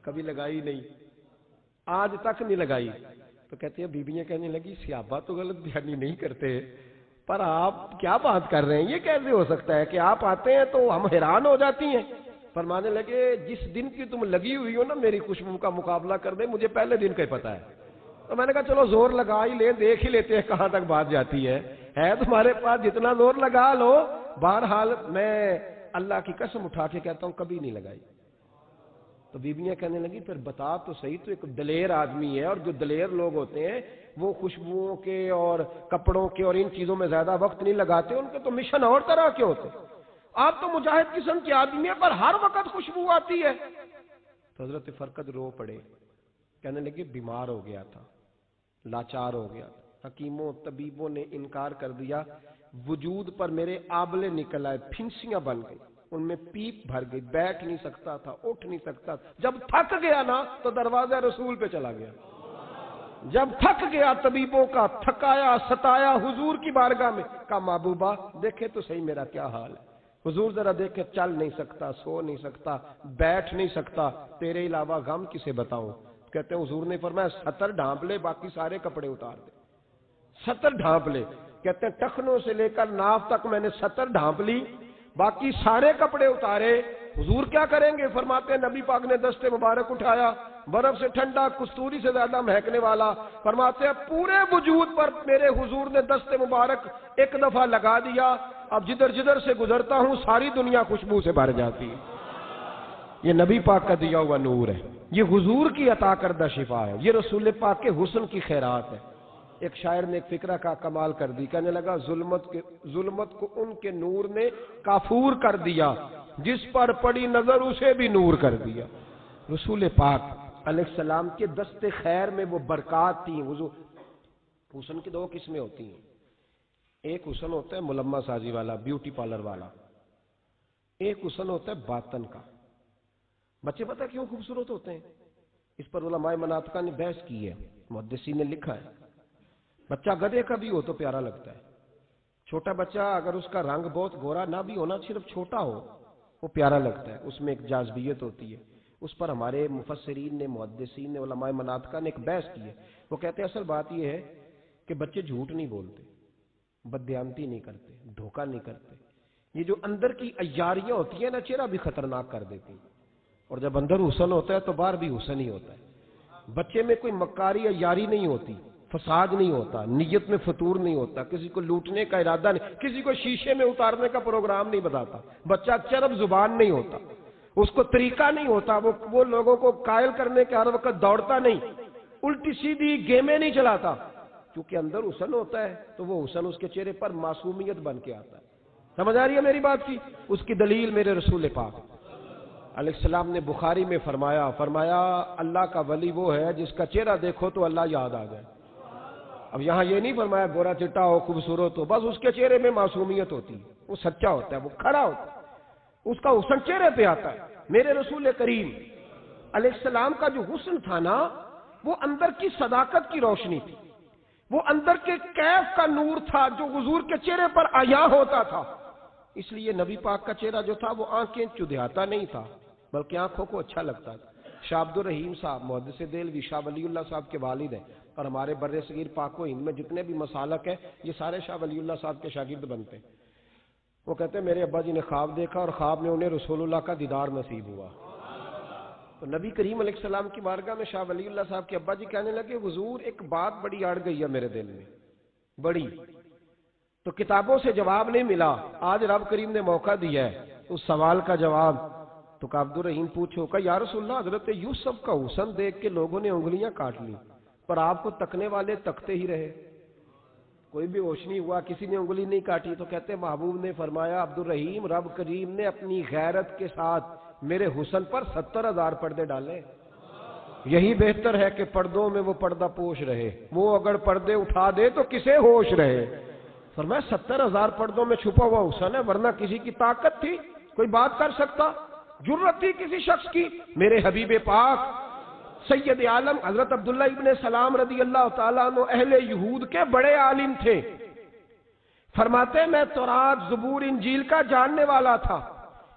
کبھی لگائی نہیں، آج تک نہیں لگائی۔ تو کہتے ہیں بیویاں کہنے لگی صحابہ تو غلط بیانی نہیں کرتے، پر آپ کیا بات کر رہے ہیں، یہ کیسے ہو سکتا ہے کہ آپ آتے ہیں تو ہم حیران ہو جاتی ہیں۔ فرمانے لگے جس دن کی تم لگی ہوئی ہو نا میری خوشبو کا مقابلہ کر دے، مجھے پہلے دن کا ہی پتا ہے۔ تو میں نے کہا چلو زور لگا ہی لیں، دیکھ ہی لیتے ہیں کہاں تک بات جاتی ہے تمہارے پاس جتنا زور لگا لو۔ بہرحال میں اللہ کی قسم اٹھا کے کہتا ہوں کبھی نہیں لگائی۔ تو بیویاں کہنے لگی پھر بتا تو صحیح، تو ایک دلیر آدمی ہے، اور جو دلیر لوگ ہوتے ہیں وہ خوشبوؤں کے اور کپڑوں کے اور ان چیزوں میں زیادہ وقت نہیں لگاتے، ان کے تو مشن اور طرح کے ہوتے ہیں، آپ تو مجاہد قسم کے آدمی ہیں پر ہر وقت خوشبو آتی ہے۔ تو حضرت فرقد رو پڑے، کہنے لگے بیمار ہو گیا تھا، لاچار ہو گیا تھا، حکیموں طبیبوں نے انکار کر دیا، وجود پر میرے آبلے نکل آئے، پھنسیاں بن گئی، ان میں پیپ بھر گئی، بیٹھ نہیں سکتا تھا، اٹھ نہیں سکتا تھا۔ جب تھک گیا نا تو دروازہ رسول پہ چلا گیا، جب تھک گیا طبیبوں کا تھکایا ستایا حضور کی بارگاہ میں، کہا محبوبہ دیکھے تو صحیح میرا کیا حال ہے۔ حضور ذرا دیکھے، چل نہیں سکتا، سو نہیں سکتا، بیٹھ نہیں سکتا، تیرے علاوہ غم کسے بتاؤں۔ کہتے ہیں حضور نے فرمایا 70 ڈھانپ لے، باقی سارے کپڑے اتار دے، 70 ڈھانپ لے۔ کہتے ہیں ٹخنوں سے لے کر ناف تک میں نے 70 ڈھانپ لی، باقی سارے کپڑے اتارے۔ حضور کیا کریں گے؟ فرماتے ہیں نبی پاک نے دست مبارک اٹھایا، برف سے ٹھنڈا، کستوری سے زیادہ مہکنے والا، فرماتے ہیں پورے وجود پر میرے حضور نے دست مبارک ایک دفعہ لگا دیا، اب جدھر جدھر سے گزرتا ہوں ساری دنیا خوشبو سے بھر جاتی ہے۔ یہ نبی پاک کا دیا ہوا نور ہے، یہ حضور کی عطا کردہ شفا ہے، یہ رسول پاک کے حسن کی خیرات ہے۔ ایک شاعر نے ایک فقرہ کا کمال کر دی، کہنے لگا ظلمت کو ان کے نور نے کافور کر دیا، جس پر پڑی نظر اسے بھی نور کر دیا۔ رسول پاک علیہ السلام کے دست خیر میں وہ برکات تھی۔ حسن کی دو قسمیں ہوتی ہیں، ایک حسن ہوتا ہے ملمہ سازی والا، بیوٹی پارلر والا، ایک حسن ہوتا ہے باطن کا۔ بچے پتہ کیوں خوبصورت ہوتے ہیں؟ اس پر علماء مناطقہ نے بحث کی ہے، محدثین نے لکھا ہے۔ بچہ گدھے کا بھی ہو تو پیارا لگتا ہے، چھوٹا بچہ اگر اس کا رنگ بہت گورا نہ بھی ہونا، صرف چھوٹا ہو وہ پیارا لگتا ہے، اس میں ایک جاذبیت ہوتی ہے۔ اس پر ہمارے مفسرین نے، محدثین نے، علماء مناطقہ نے ایک بحث کی ہے۔ وہ کہتے ہیں اصل بات یہ ہے کہ بچے جھوٹ نہیں بولتے، بددیانتی نہیں کرتے، دھوکہ نہیں کرتے، یہ جو اندر کی عیاریاں ہوتی ہیں نا چہرہ بھی خطرناک کر دیتی ہیں، اور جب اندر حسن ہوتا ہے تو باہر بھی حسن ہی ہوتا ہے۔ بچے میں کوئی مکاری عیاری نہیں ہوتی، فساد نہیں ہوتا، نیت میں فطور نہیں ہوتا، کسی کو لوٹنے کا ارادہ نہیں، کسی کو شیشے میں اتارنے کا پروگرام نہیں بتاتا، بچہ چرب زبان نہیں ہوتا، اس کو طریقہ نہیں ہوتا، وہ لوگوں کو قائل کرنے کے ہر وقت دوڑتا نہیں، الٹی سیدھی گیمیں نہیں چلاتا، کیونکہ اندر حسن ہوتا ہے تو وہ حسن اس کے چہرے پر معصومیت بن کے آتا ہے۔ سمجھ آ رہی ہے میری بات کی؟ اس کی دلیل میرے رسول پاک علیہ السلام نے بخاری میں فرمایا اللہ کا ولی وہ ہے جس کا چہرہ دیکھو تو اللہ یاد آ جائے۔ اب یہاں یہ نہیں فرمایا گورا چٹا ہو، خوبصورت ہو، بس اس کے چہرے میں معصومیت ہوتی ہے، وہ سچا ہوتا ہے، وہ کھڑا ہوتا ہے، اس کا حسن چہرے پہ آتا ہے۔ میرے رسول کریم علیہ السلام کا جو حسن تھا نا، وہ اندر کی صداقت کی روشنی تھی، وہ اندر کے کیف کا نور تھا جو حضور کے چہرے پر عیاں ہوتا تھا۔ اس لیے نبی پاک کا چہرہ جو تھا وہ آنکھیں چدھیاتا نہیں تھا، بلکہ آنکھوں کو اچھا لگتا تھا۔ شاہ عبد الرحیم صاحب محدث دہلوی شاہ ولی اللہ صاحب کے والد ہیں، اور ہمارے بر صغیر پاک و ہند میں جتنے بھی مسالک ہیں یہ سارے شاہ ولی اللہ صاحب کے شاگرد بنتے ہیں۔ وہ کہتے ہیں میرے ابا جی نے خواب دیکھا اور خواب میں انہیں رسول اللہ کا دیدار نصیب ہوا۔ تو نبی کریم علیہ السلام کی بارگاہ میں شاہ ولی اللہ صاحب کے ابا جی کہنے لگے حضور ایک بات بڑی اڑ گئی ہے میرے دل میں، بڑی، تو کتابوں سے جواب نہیں ملا، آج رب کریم نے موقع دیا ہے اس سوال کا جواب۔ تو کہ عبد الرحیم پوچھو کہ یا رسول اللہ حضرت یوسف کا حسن دیکھ کے لوگوں نے انگلیاں کاٹ لی، پر آپ کو تکنے والے تکتے ہی رہے۔ کوئی بھی ہوش نہیں ہوا, کسی نے انگلی نہیں کاٹی. تو کہتے محبوب نے فرمایا عبد الرحیم رب کریم نے اپنی غیرت کے ساتھ میرے حسن پر 70,000 پردے ڈالے. یہی بہتر ہے کہ پردوں میں وہ پردہ پوش رہے, وہ اگر پردے اٹھا دے تو کسے ہوش رہے. فرمایا 70,000 پردوں میں چھپا ہوا حسن ہے, ورنہ کسی کی طاقت تھی کوئی بات کر سکتا, جرت تھی کسی شخص کی. میرے حبیب پاک سید عالم حضرت عبداللہ ابن سلام رضی اللہ تعالیٰ عنہ اہل یہود کے بڑے عالم تھے. فرماتے میں تورات زبور انجیل کا جاننے والا تھا.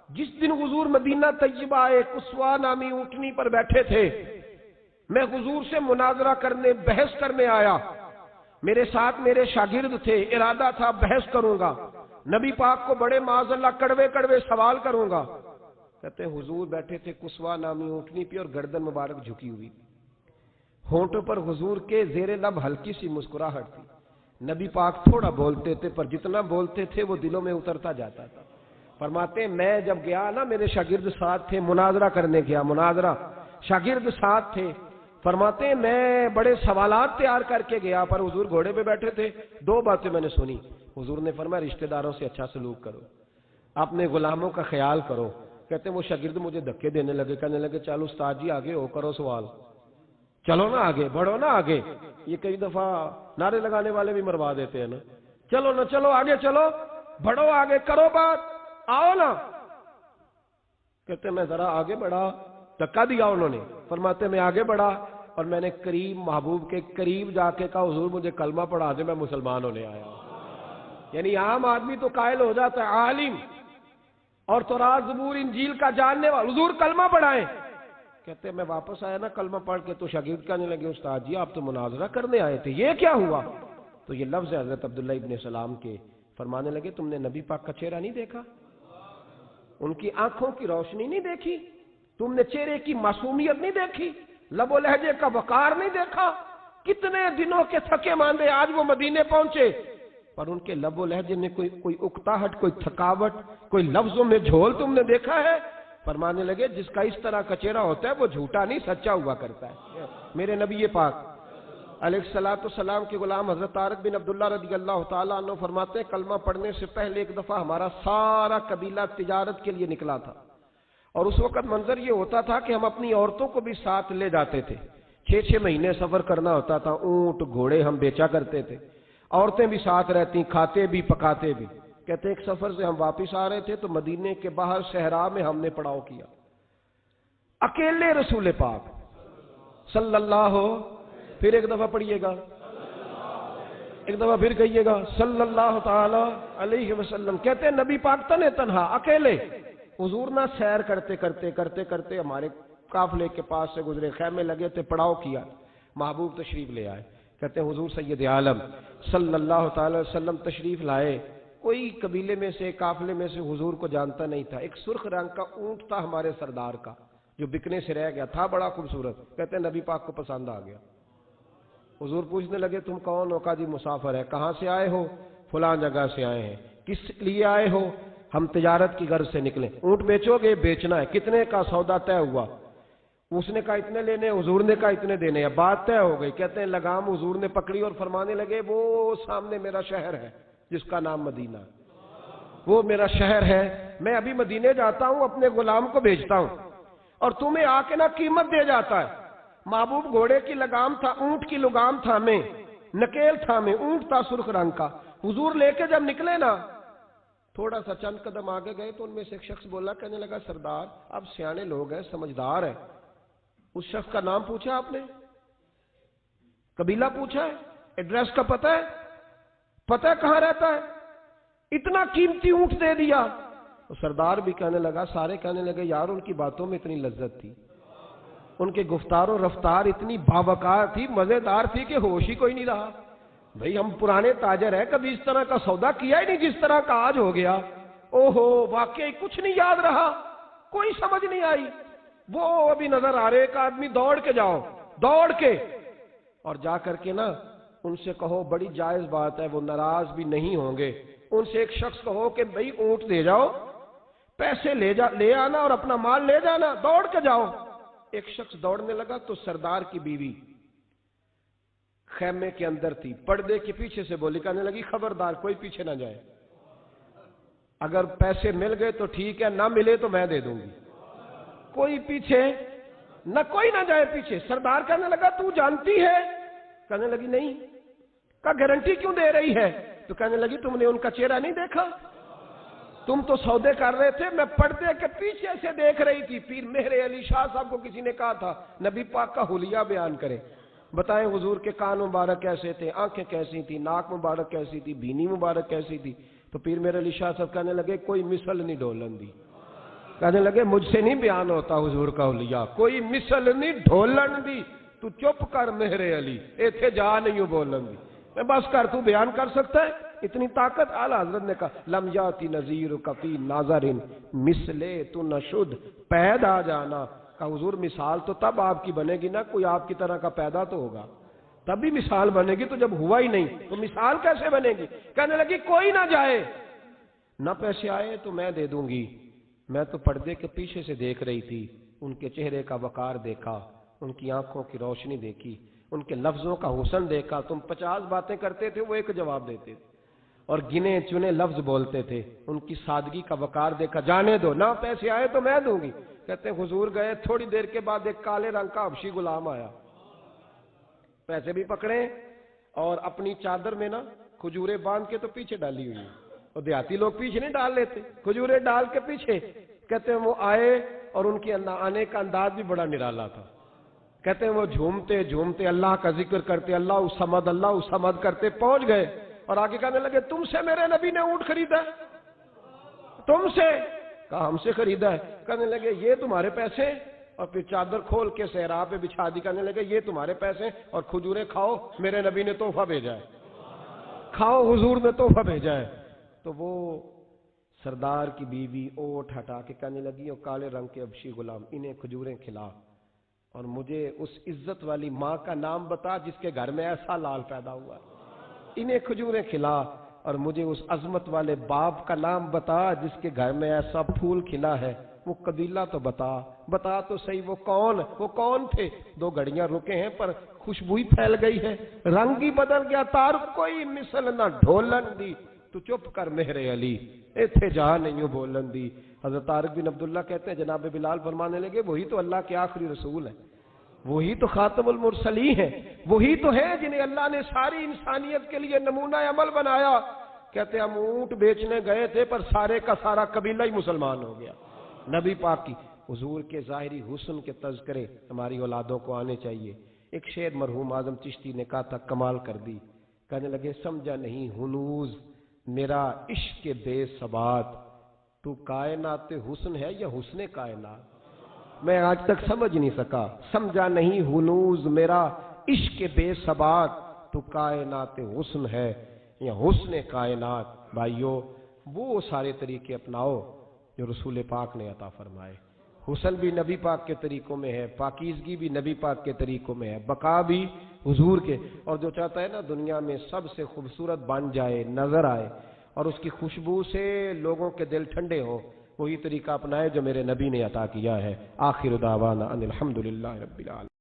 جس دن حضور مدینہ طیبہ قصوہ نامی اونٹنی پر بیٹھے تھے, میں حضور سے مناظرہ کرنے بحث کرنے آیا. میرے ساتھ میرے شاگرد تھے, ارادہ تھا بحث کروں گا, نبی پاک کو بڑے معاذ اللہ کڑوے کڑوے سوال کروں گا. کہتے ہیں حضور بیٹھے تھے قصوہ نامی اونٹنی پہ اور گردن مبارک جھکی ہوئی, ہونٹوں پر حضور کے زیر لب ہلکی سی مسکراہٹ تھی. نبی پاک تھوڑا بولتے تھے پر جتنا بولتے تھے وہ دلوں میں اترتا جاتا تھا. فرماتے ہیں میں جب گیا نا, میرے شاگرد ساتھ تھے, مناظرہ کرنے گیا, مناظرہ شاگرد ساتھ تھے. فرماتے ہیں میں بڑے سوالات تیار کر کے گیا پر حضور گھوڑے پہ بیٹھے تھے. دو باتیں میں نے سنی. حضور نے فرمایا رشتہ داروں سے اچھا سلوک کرو, اپنے غلاموں کا خیال کرو. کہتے ہیں وہ شاگرد مجھے دھکے دینے لگے, کہنے لگے چلو استاد جی آگے ہو, کرو سوال, چلو نا آگے, بڑھو نا آگے. یہ کئی دفعہ نعرے لگانے والے بھی مروا دیتے ہیں نا, چلو نا چلو آگے, چلو بڑھو آگے, کرو بات, آؤ نا. کہتے ہیں میں ذرا آگے بڑھا, دھکا دیا انہوں نے. فرماتے میں آگے بڑھا اور میں نے کریم محبوب کے قریب جا کے کہا حضور مجھے کلمہ پڑھا دے, میں مسلمان ہونے آیا ہوں. یعنی عام آدمی تو قائل ہو جاتا ہے, عالم اور تورات زبور انجیل کا جاننے والا, حضور کلمہ پڑھائیں. کہتے ہیں میں واپس آیا نا کلمہ پڑھ کے, تو شاگرد کہنے لگے استاد جی آپ تو مناظرہ کرنے آئے تھے, یہ کیا ہوا؟ تو یہ لفظ ہے حضرت عبداللہ ابن سلام کے. فرمانے لگے تم نے نبی پاک کا چہرہ نہیں دیکھا, ان کی آنکھوں کی روشنی نہیں دیکھی, تم نے چہرے کی معصومیت نہیں دیکھی, لب و لہجے کا وقار نہیں دیکھا. کتنے دنوں کے تھکے ماندے آج وہ مدینے پہنچے, پر ان کے لب و لہجے میں کوئی اکتاہٹ, کوئی تھکاوٹ, کوئی لفظوں میں جھول تم نے دیکھا ہے؟ فرمانے لگے جس کا اس طرح کا چہرہ ہوتا ہے وہ جھوٹا نہیں سچا ہوا کرتا ہے. میرے نبی پاک علیہ الصلوۃ والسلام کے غلام حضرت طارق بن عبداللہ رضی اللہ تعالیٰ عنہ فرماتے ہیں کلمہ پڑھنے سے پہلے ایک دفعہ ہمارا سارا قبیلہ تجارت کے لیے نکلا تھا, اور اس وقت منظر یہ ہوتا تھا کہ ہم اپنی عورتوں کو بھی ساتھ لے جاتے تھے. 6 مہینے سفر کرنا ہوتا تھا, اونٹ گھوڑے ہم بیچا کرتے تھے, عورتیں بھی ساتھ رہتی, کھاتے بھی پکاتے بھی. کہتے ہیں ایک سفر سے ہم واپس آ رہے تھے تو مدینے کے باہر صحرا میں ہم نے پڑاؤ کیا, اکیلے رسول پاک صلی اللہ, پھر ایک دفعہ پڑھیے گا, ایک دفعہ پھر کہیے گا صلی اللہ تعالی علیہ وسلم. کہتے ہیں نبی پاک تنے تنہا اکیلے. حضور نہ سیر کرتے کرتے کرتے کرتے ہمارے قافلے کے پاس سے گزرے, خیمے لگے تھے, پڑاؤ کیا, محبوب تشریف لے آئے. کہتے ہیں حضور سید عالم صلی اللہ تعالی وسلم تشریف لائے. کوئی قبیلے میں سے, قافلے میں سے حضور کو جانتا نہیں تھا. ایک سرخ رنگ کا اونٹ تھا ہمارے سردار کا جو بکنے سے رہ گیا تھا, بڑا خوبصورت. کہتے ہیں نبی پاک کو پسند آ گیا. حضور پوچھنے لگے تم کون ہو؟ کہا جی مسافر ہے. کہاں سے آئے ہو؟ فلاں جگہ سے آئے ہیں. کس لیے آئے ہو؟ ہم تجارت کی غرض سے نکلے. اونٹ بیچو گے؟ بیچنا ہے. کتنے کا سودا طے ہوا؟ اس نے کہا اتنے لینے, حضور نے کہا اتنے دینے. بات طے ہو گئی. کہتے ہیں لگام حضور نے پکڑی اور فرمانے لگے وہ سامنے میرا شہر ہے جس کا نام مدینہ, وہ میرا شہر ہے, میں ابھی مدینے جاتا ہوں, اپنے غلام کو بھیجتا ہوں اور تمہیں آ کے نہ قیمت دے جاتا ہے. محبوب گھوڑے کی لگام تھا, اونٹ کی لگام تھا میں, نکیل تھا میں, اونٹ تھا سرخ رنگ کا. حضور لے کے جب نکلے نا, تھوڑا سا چند قدم آگے گئے تو ان میں سے ایک شخص بولا, کہنے لگا سردار آپ سیانے لوگ ہیں, سمجھدار ہیں. اس شخص کا نام پوچھا آپ نے, قبیلہ پوچھا ہے, ایڈریس کا پتہ ہے, پتہ ہے کہاں رہتا ہے, اتنا قیمتی اونٹ دے دیا. تو سردار بھی کہنے لگا, سارے کہنے لگے یار ان کی باتوں میں اتنی لذت تھی, ان کے گفتار و رفتار اتنی باوقار تھی, مزیدار تھی کہ ہوش ہی کوئی نہیں رہا. بھئی ہم پرانے تاجر ہیں, کبھی اس طرح کا سودا کیا ہی نہیں جس طرح کا آج ہو گیا. اوہو واقعی کچھ نہیں یاد رہا, کوئی سمجھ نہیں آئی. وہ ابھی نظر آ رہے, ایک آدمی دوڑ کے جاؤ, دوڑ کے اور جا کر کے نا ان سے کہو بڑی جائز بات ہے, وہ ناراض بھی نہیں ہوں گے. ان سے ایک شخص کہو کہ بھئی اونٹ دے جاؤ, پیسے لے آنا اور اپنا مال لے جانا, دوڑ کے جاؤ. ایک شخص دوڑنے لگا تو سردار کی بیوی خیمے کے اندر تھی، پردے کے پیچھے سے بولی، کہنے لگی خبردار کوئی پیچھے نہ جائے، اگر پیسے مل گئے تو ٹھیک ہے، نہ ملے تو میں دے دوں گی، کوئی پیچھے نہ، کوئی نہ جائے پیچھے۔ سردار کہنے لگا تو جانتی ہے؟ کہنے لگی نہیں۔ کہا گارنٹی کیوں دے رہی ہے؟ تو کہنے لگی تم نے ان کا چہرہ نہیں دیکھا؟ تم تو سودے کر رہے تھے، میں پردے کے پیچھے سے دیکھ رہی تھی۔ پیر مہر علی شاہ صاحب کو کسی نے کہا تھا نبی پاک کا حلیہ بیان کرے، بتائیں حضور کے کان مبارک کیسے تھے، آنکھیں کیسی تھی، ناک مبارک کیسی تھی، بینی مبارک کیسی تھی؟ تو پیر مہر علی شاہ صاحب کہنے لگے کوئی مثل نہیں ڈھولن دی، کہنے لگے مجھ سے نہیں بیان ہوتا حضور کا حلیہ، کوئی مثل نہیں ڈھولن دی، تو چپ کر مہر علی، ایتھے جا نہیں ہوں بولن دی، میں بس کر، تو بیان کر سکتا ہے؟ اتنی طاقت اعلیٰ حضرت نے کہا لم یاتی نذیر کفی ناظرن مثلے تو نشد، پیدا جانا، کہا حضور مثال تو تب آپ کی بنے گی نا، کوئی آپ کی طرح کا پیدا تو ہوگا، تب بھی مثال بنے گی، تو جب ہوا ہی نہیں تو مثال کیسے بنے گی؟ کہنے لگی کوئی نہ جائے، نہ پیسے آئے تو میں دے دوں گی، میں تو پردے کے پیچھے سے دیکھ رہی تھی، ان کے چہرے کا وقار دیکھا، ان کی آنکھوں کی روشنی دیکھی، ان کے لفظوں کا حسن دیکھا، تم 50 باتیں کرتے تھے وہ ایک جواب دیتے تھے، اور گنے چنے لفظ بولتے تھے، ان کی سادگی کا وقار دیکھا، جانے دو، نہ پیسے آئے تو میں دوں گی۔ کہتے ہیں حضور گئے، تھوڑی دیر کے بعد ایک کالے رنگ کا حبشی غلام آیا، پیسے بھی پکڑے اور اپنی چادر میں نا کھجورے باندھ کے تو پیچھے ڈالی ہوئی، اور دیہاتی لوگ پیچھے نہیں ڈال لیتے، کھجورے ڈال کے پیچھے۔ کہتے ہیں وہ آئے اور ان کے آنے کا انداز بھی بڑا نرالا تھا، کہتے ہیں وہ جھومتے جھومتے اللہ کا ذکر کرتے، اللہ الصمد کرتے پہنچ گئے، اور آگے کہنے لگے تم سے میرے نبی نے اونٹ خریدا ہے؟ تم سے؟ کہا ہم سے خریدا ہے۔ کہنے لگے یہ تمہارے پیسے؟ اور پھر چادر کھول کے صحرا پہ بچھا دی، کہنے لگے یہ تمہارے پیسے اور کھجورے کھاؤ، میرے نبی نے تحفہ بھیجا ہے، کھاؤ حضور نے تحفہ بھیجا ہے۔ تو وہ سردار کی بیوی اوٹ ہٹا کے کہنے لگی اور کالے رنگ کے حبشی غلام انہیں کھجوریں کھلا، اور مجھے اس عزت والی ماں کا نام بتا جس کے گھر میں ایسا لال پیدا ہوا، انہیں کھجوریں کھلا، اور مجھے اس عظمت والے باپ کا نام بتا جس کے گھر میں ایسا پھول کھلا ہے، وہ قبیلہ تو بتا تو صحیح، وہ کون تھے؟ 2 گھڑیاں رکے ہیں پر خوشبو ہی پھیل گئی ہے، رنگ ہی بدل گیا، تار کوئی مثل نہ ڈھولن دی، تو چپ کر مہر علی، ایتھے جا نہیں ہوں بولن دی۔ حضرت طارق بن عبداللہ کہتے ہیں جناب بلال فرمانے لگے وہی تو اللہ کے آخری رسول ہیں، وہی تو خاتم المرسلین ہیں، وہی تو ہیں جنہیں اللہ نے ساری انسانیت کے لیے نمونہ عمل بنایا۔ کہتے ہم اونٹ بیچنے گئے تھے پر سارے کا سارا قبیلہ ہی مسلمان ہو گیا۔ نبی پاک کی حضور کے ظاہری حسن کے تذکرے ہماری اولادوں کو آنے چاہیے۔ ایک شعر مرحوم اعظم چشتی نے کہا تھا، کمال کر دی، کہنے لگے سمجھا نہیں ہنوز میرا عشق بے ثبات، تو کائنات حسن ہے یا حسن کائنات؟ میں آج تک سمجھ نہیں سکا، سمجھا نہیں ہنوز میرا عشق بے ثبات، تو کائنات حسن ہے یا حسن کائنات۔ بھائیو وہ سارے طریقے اپناؤ جو رسول پاک نے عطا فرمائے، حسن بھی نبی پاک کے طریقوں میں ہے، پاکیزگی بھی نبی پاک کے طریقوں میں ہے، بقا بھی حضور کے، اور جو چاہتا ہے نا دنیا میں سب سے خوبصورت بن جائے، نظر آئے، اور اس کی خوشبو سے لوگوں کے دل ٹھنڈے ہوں، وہی طریقہ اپنائے جو میرے نبی نے عطا کیا ہے۔ آخر دعوانا ان الحمدللہ رب العالمین۔